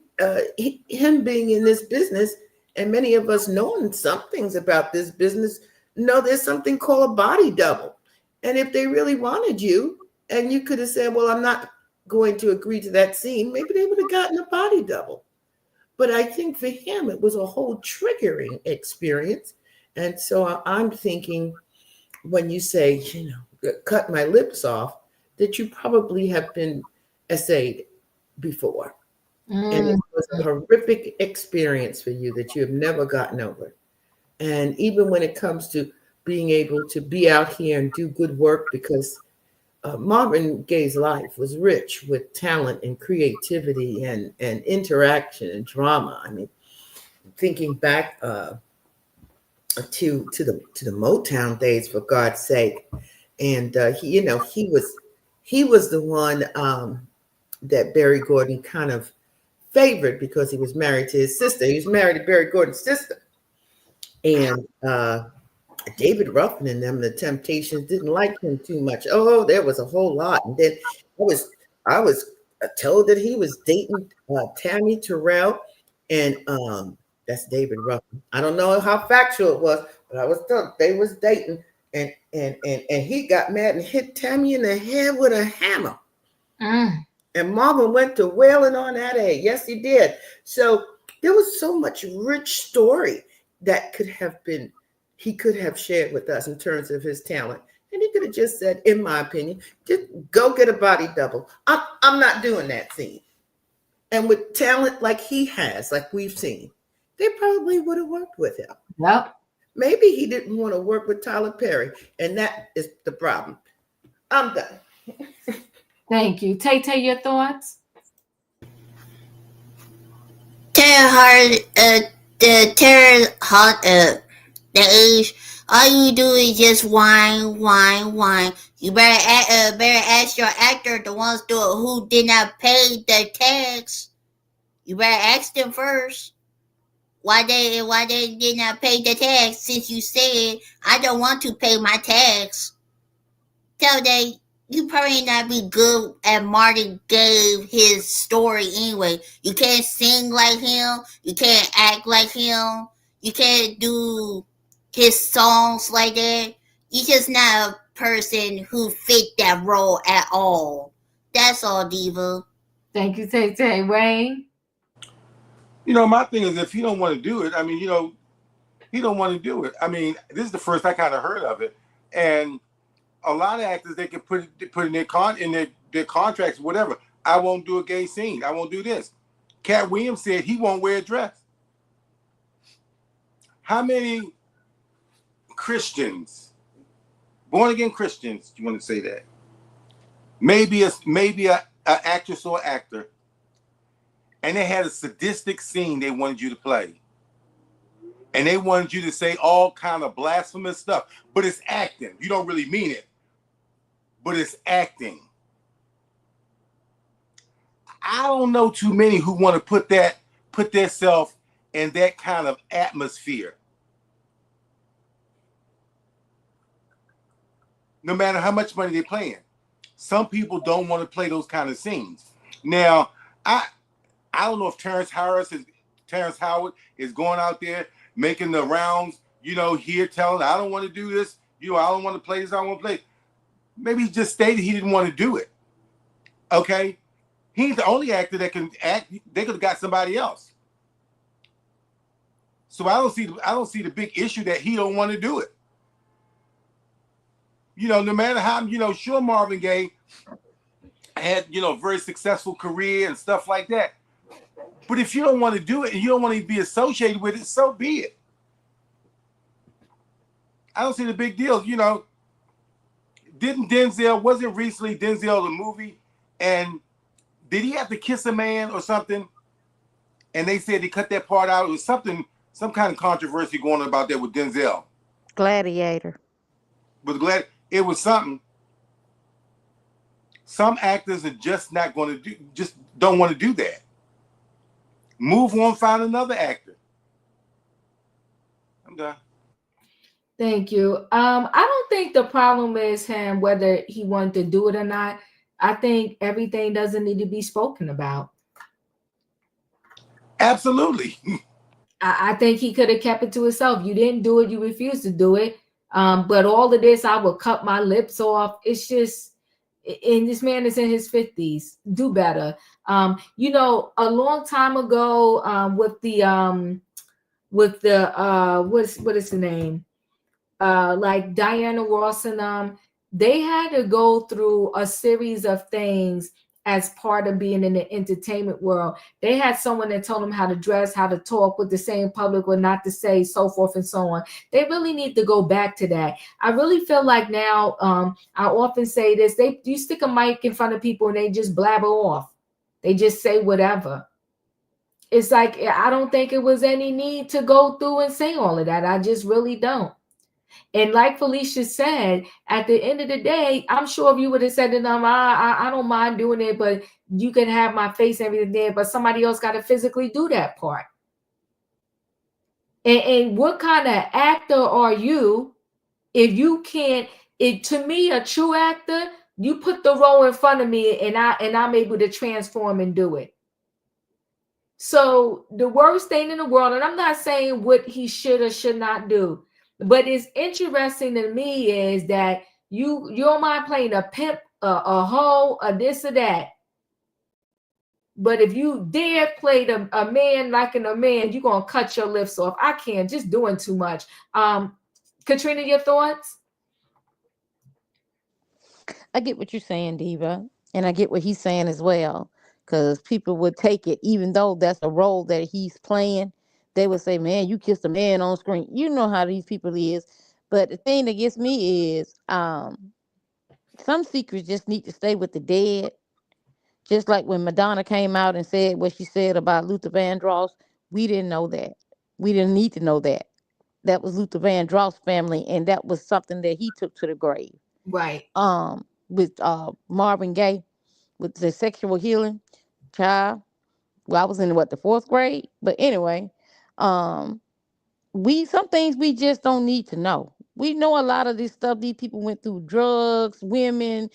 him being in this business, and many of us knowing some things about this business, know there's something called a body double. And if they really wanted you and you could have said, well, I'm not going to agree to that scene, maybe they would have gotten a body double. But I think for him, it was a whole triggering experience. And so I'm thinking, when you say, you know, cut my lips off, that you probably have been essayed before. And it was a horrific experience for you that you have never gotten over. And even when it comes to being able to be out here and do good work, because Marvin Gaye's life was rich with talent and creativity and interaction and drama. I mean, thinking back to the Motown days, for God's sake, and he was the one that Barry Gordon kind of favored because he was married to his sister. He was married to Barry Gordon's sister, and David Ruffin and them, the Temptations, didn't like him too much. Oh, there was a whole lot. And then I was told that he was dating Tammy Terrell, and that's David Ruffin. I don't know how factual it was, but I was told they was dating, and he got mad and hit Tammy in the head with a hammer. And Marvin went to wailing on that head. Yes, he did. So there was so much rich story that he could have shared with us in terms of his talent. And he could have just said, in my opinion, just go get a body double. I'm not doing that scene. And with talent like he has, like we've seen, they probably would have worked with him. Yep. Maybe he didn't want to work with Tyler Perry, and that is the problem. I'm done. Thank you. Tay, your thoughts? The age, all you do is just whine. You better ask your actor, the ones who did not pay the tax. You better ask them first why they did not pay the tax, since you said I don't want to pay my tax. Tell they you probably not be good at Martin gave his story anyway. You can't sing like him. You can't act like him. You can't do his songs like that. You're just not a person who fit that role at all. That's all, Diva. Thank you, Tay. Wayne? You know, my thing is, if you don't want to do it, I mean, you know, he don't want to do it. I mean, this is the first I kind of heard of it. And a lot of actors, they can put in their contracts, whatever. I won't do a gay scene. I won't do this. Cat Williams said he won't wear a dress. How many Christians, born again Christians, you want to say that? Maybe a an actress or actor, and they had a sadistic scene they wanted you to play, and they wanted you to say all kind of blasphemous stuff, but it's acting. You don't really mean it, but it's acting. I don't know too many who want to put themselves in that kind of atmosphere. No matter how much money they're playing. Some people don't want to play those kind of scenes. Now, I don't know if Terrence Howard is going out there making the rounds, here telling, I don't want to do this, I don't want to play this, I don't want to play. Maybe he just stated he didn't want to do it. Okay? He's the only actor that can act. They could have got somebody else. So I don't see the big issue that he don't want to do it. No matter how, sure, Marvin Gaye had, a very successful career and stuff like that. But if you don't want to do it and you don't want to be associated with it, so be it. I don't see the big deal. Wasn't recently Denzel the movie, and did he have to kiss a man or something? And they said they cut that part out. It was some kind of controversy going on about that with Denzel. Gladiator. It was something. Some actors are just not going to just don't want to do that. Move on, find another actor. I'm done. Thank you. I don't think the problem is him whether he wanted to do it or not. I think everything doesn't need to be spoken about. Absolutely. I think he could have kept it to himself. You didn't do it. You refused to do it. But all of this, I would cut my lips off. It's just, and this man is in his 50s. Do better. A long time ago, with the what is the name? Like Diana Ross and they had to go through a series of things as part of being in the entertainment world. They had someone that told them how to dress, how to talk, what to say in public, what not to say, so forth and so on. They really need to go back to that. I really feel like now, I often say this, you stick a mic in front of people and they just blabber off. They just say whatever. It's like, I don't think it was any need to go through and say all of that. I just really don't. And like Felicia said, at the end of the day, I'm sure if you would have said to them, I don't mind doing it, but you can have my face and everything there, but somebody else got to physically do that part. And what kind of actor are you if you can't? To me, a true actor, you put the role in front of me and I'm able to transform and do it. So the worst thing in the world, and I'm not saying what he should or should not do, but it's interesting to me is that you don't mind playing a pimp, a hoe, or this or that. But if you dare play a man liking a man, you're going to cut your lips off. I can't, just doing too much. Katrina, your thoughts? I get what you're saying, Diva, and I get what he's saying as well, because people would take it, even though that's a role that he's playing. They would say, man, you kissed a man on screen. You know how these people is. But the thing that gets me is some secrets just need to stay with the dead. Just like when Madonna came out and said what she said about Luther Vandross, we didn't know that. We didn't need to know that. That was Luther Vandross' family, and that was something that he took to the grave. Right. With Marvin Gaye, with the sexual healing, child. Well, I was in the 4th grade, but anyway, some things we just don't need to know. We know a lot of this stuff. These people went through drugs, women,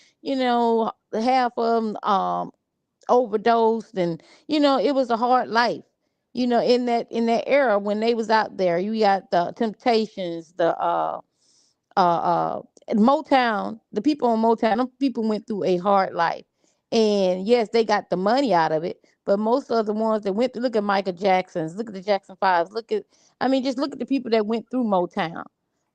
half of them overdosed, and it was a hard life. In that era when they was out there, you got the Temptations, the Motown, the people on Motown, them people went through a hard life. And yes, they got the money out of it, but most of the ones that went through, look at Michael Jackson's, look at the Jackson 5s, just look at the people that went through Motown.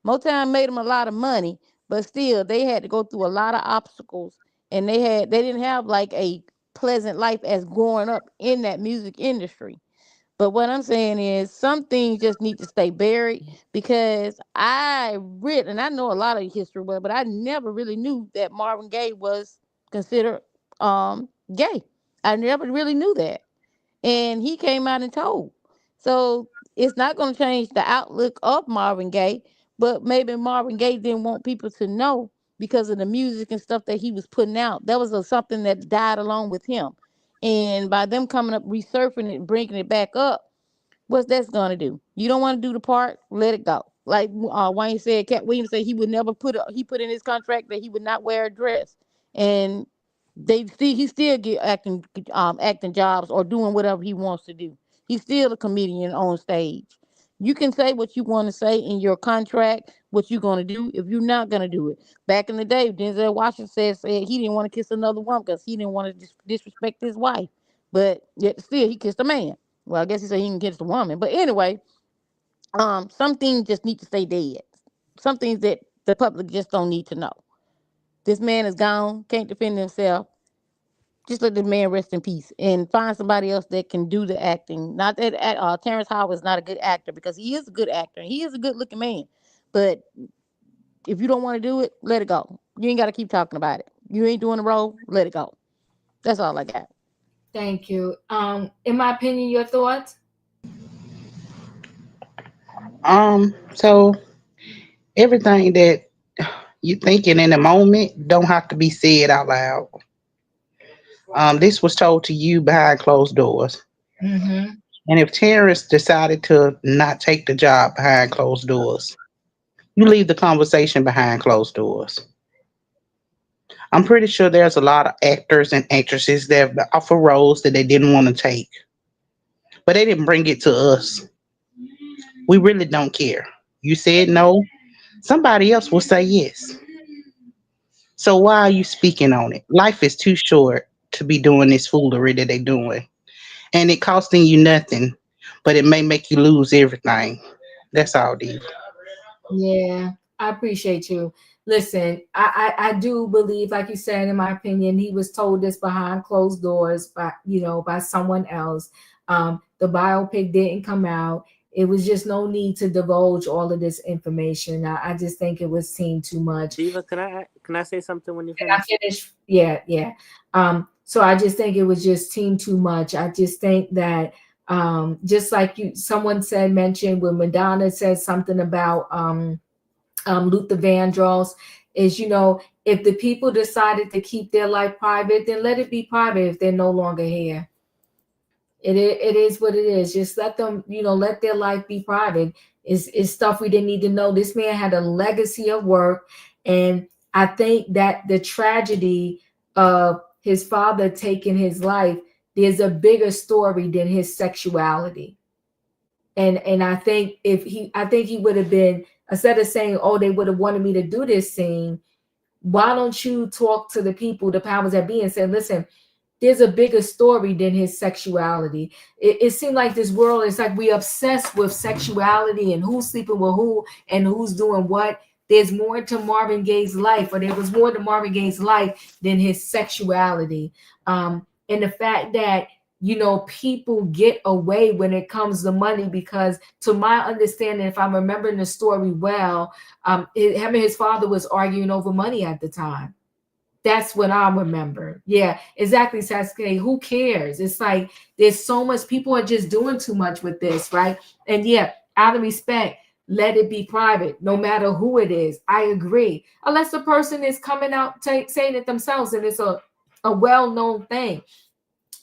Motown made them a lot of money, but still they had to go through a lot of obstacles, and they didn't have like a pleasant life as growing up in that music industry. But what I'm saying is some things just need to stay buried, because I read, and I know a lot of history, but I never really knew that Marvin Gaye was considered gay. I never really knew that. And he came out and told. So it's not going to change the outlook of Marvin Gaye, but maybe Marvin Gaye didn't want people to know because of the music and stuff that he was putting out. That was something that died along with him. And by them coming up, resurfacing it, bringing it back up, what's that's gonna do? You don't want to do the part, let it go. Like Wayne said, Cat Williams said he would never he put in his contract that he would not wear a dress, and he still get acting jobs or doing whatever he wants to do. He's still a comedian on stage. You can say what you want to say in your contract, what you're gonna do. If you're not gonna do it, back in the day, Denzel Washington said he didn't want to kiss another woman because he didn't want to disrespect his wife, but yet still he kissed a man. Well, I guess he said he can kiss the woman, but anyway, some things just need to stay dead. Some things that the public just don't need to know. This man is gone, can't defend himself. Just let the man rest in peace and find somebody else that can do the acting. Not that Terrence Howard is not a good actor, because he is a good actor. He is a good looking man. But if you don't want to do it, let it go. You ain't got to keep talking about it. You ain't doing the role, let it go. That's all I got. Thank you. In my opinion, your thoughts? So everything that you thinking in the moment don't have to be said out loud. This was told to you behind closed doors. Mm-hmm. And if Terrence decided to not take the job behind closed doors, you leave the conversation behind closed doors. I'm pretty sure there's a lot of actors and actresses that have offered roles that they didn't want to take, but they didn't bring it to us. We really don't care. You said no, somebody else will say yes. So why are you speaking on it? Life is too short to be doing this foolery that they're doing. And it costing you nothing, but it may make you lose everything. That's all, Dee. Yeah, I appreciate you. Listen, I do believe, like you said, in my opinion, he was told this behind closed doors by by someone else. The biopic didn't come out. It was just no need to divulge all of this information. I just think it was seen too much. Diva, can I say something when you Can finish? I finish? Yeah, yeah. So I just think it was just team too much. I just think that just like someone mentioned when Madonna said something about Luther Vandross, is if the people decided to keep their life private, then let it be private if they're no longer here. It is what it is. Just let them, let their life be private. Is stuff we didn't need to know. This man had a legacy of work, and I think that the tragedy of his father taking his life, there's a bigger story than his sexuality. And I think I think he would have been, instead of saying, oh, they would have wanted me to do this scene, why don't you talk to the people, the powers that be, and say, listen, there's a bigger story than his sexuality. It seemed like this world is like we obsessed with sexuality and who's sleeping with who and who's doing what. There's more to Marvin Gaye's life, or there was more to Marvin Gaye's life than his sexuality. And the fact that people get away when it comes to money, because to my understanding, if I'm remembering the story well, him and his father was arguing over money at the time. That's what I remember. Yeah, exactly, Sasuke. Who cares? It's like there's so much, people are just doing too much with this, right? And yeah, out of respect, let it be private, no matter who it is. I agree. Unless the person is coming out saying it themselves and it's a well-known thing.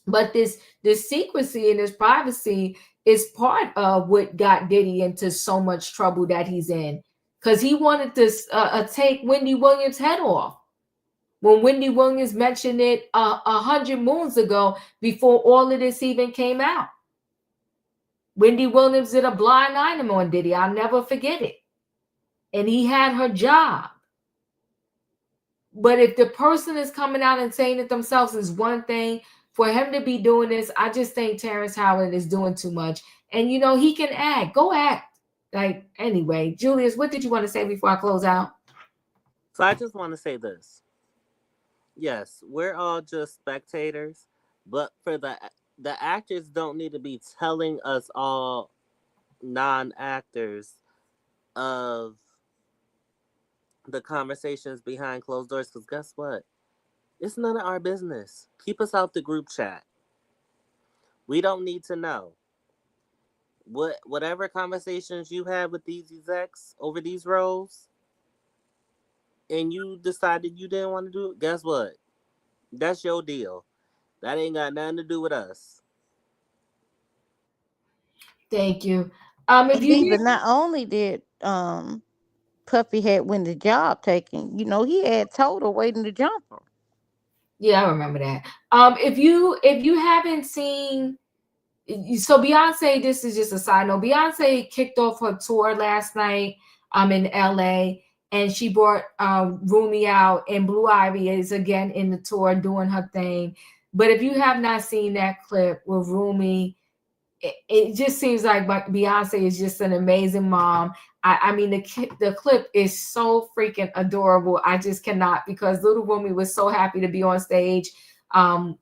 But this secrecy and this privacy is part of what got Diddy into so much trouble that he's in, because he wanted to take Wendy Williams' head off. When Wendy Williams mentioned it 100 moons ago, before all of this even came out. Wendy Williams did a blind item on Diddy. I'll never forget it. And he had her job. But if the person is coming out and saying it themselves is one thing, for him to be doing this, I just think Terrence Howard is doing too much. And he can act. Go act. Like, anyway, Julius, what did you want to say before I close out? So I just want to say this. Yes, we're all just spectators, but for the actors don't need to be telling us all non-actors of the conversations behind closed doors, because guess what? It's none of our business. Keep us out the group chat. We don't need to know. Whatever conversations you had with these execs over these roles, and you decided you didn't want to do it, guess what? That's your deal. That ain't got nothing to do with us. Thank you. If you But not only did Puffy had win the job taken, you know, he had Total waiting to jump her. Yeah, I remember that. If you haven't seen, so Beyonce, this is just a side note. Beyonce kicked off her tour last night in LA, and she brought Rumi out, and Blue Ivy is again in the tour doing her thing. But if you have not seen that clip with Rumi, it just seems like Beyonce is just an amazing mom. I mean, the clip is so freaking adorable. I just cannot, because little Rumi was so happy to be on stage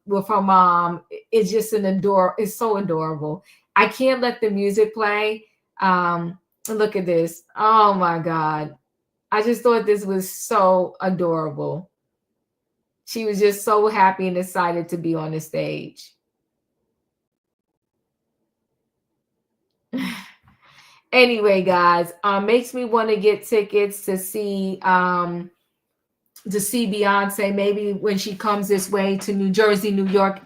with her mom. It's just it's so adorable. I can't let the music play. Look at this. Oh my God. I just thought this was so adorable. She was just so happy and excited to be on the stage. Anyway, guys, makes me want to get tickets to see Beyonce, maybe when she comes this way to New Jersey, New York.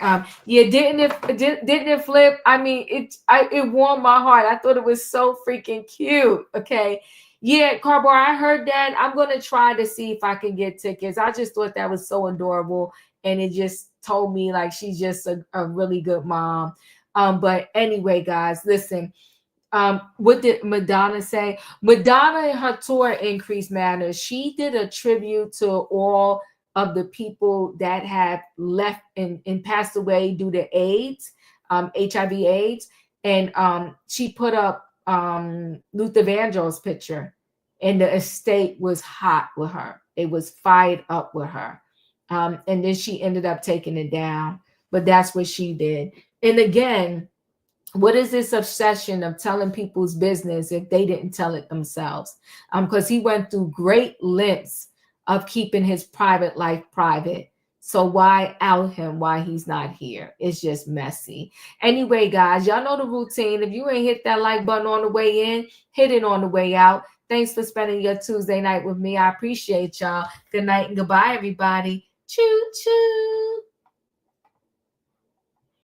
Yeah, didn't it flip? I mean, it warmed my heart. I thought it was so freaking cute. Okay. Yeah, Carbar, I heard that. I'm gonna try to see if I can get tickets. I just thought that was so adorable, and it just told me like she's just a really good mom. But anyway, guys, listen. What did Madonna say? Madonna in her tour Increase Matters, she did a tribute to all of the people that have left and passed away due to AIDS, HIV AIDS. And she put up Luther Vandross's picture, and the estate was hot with her. It was fired up with her. And then she ended up taking it down. But that's what she did. And again, what is this obsession of telling people's business if they didn't tell it themselves? Because he went through great lengths of keeping his private life private. So why out him while he's not here? It's just messy. Anyway, guys, y'all know the routine. If you ain't hit that like button on the way in, hit it on the way out. Thanks for spending your Tuesday night with me. I appreciate y'all. Good night and goodbye, everybody. Choo choo.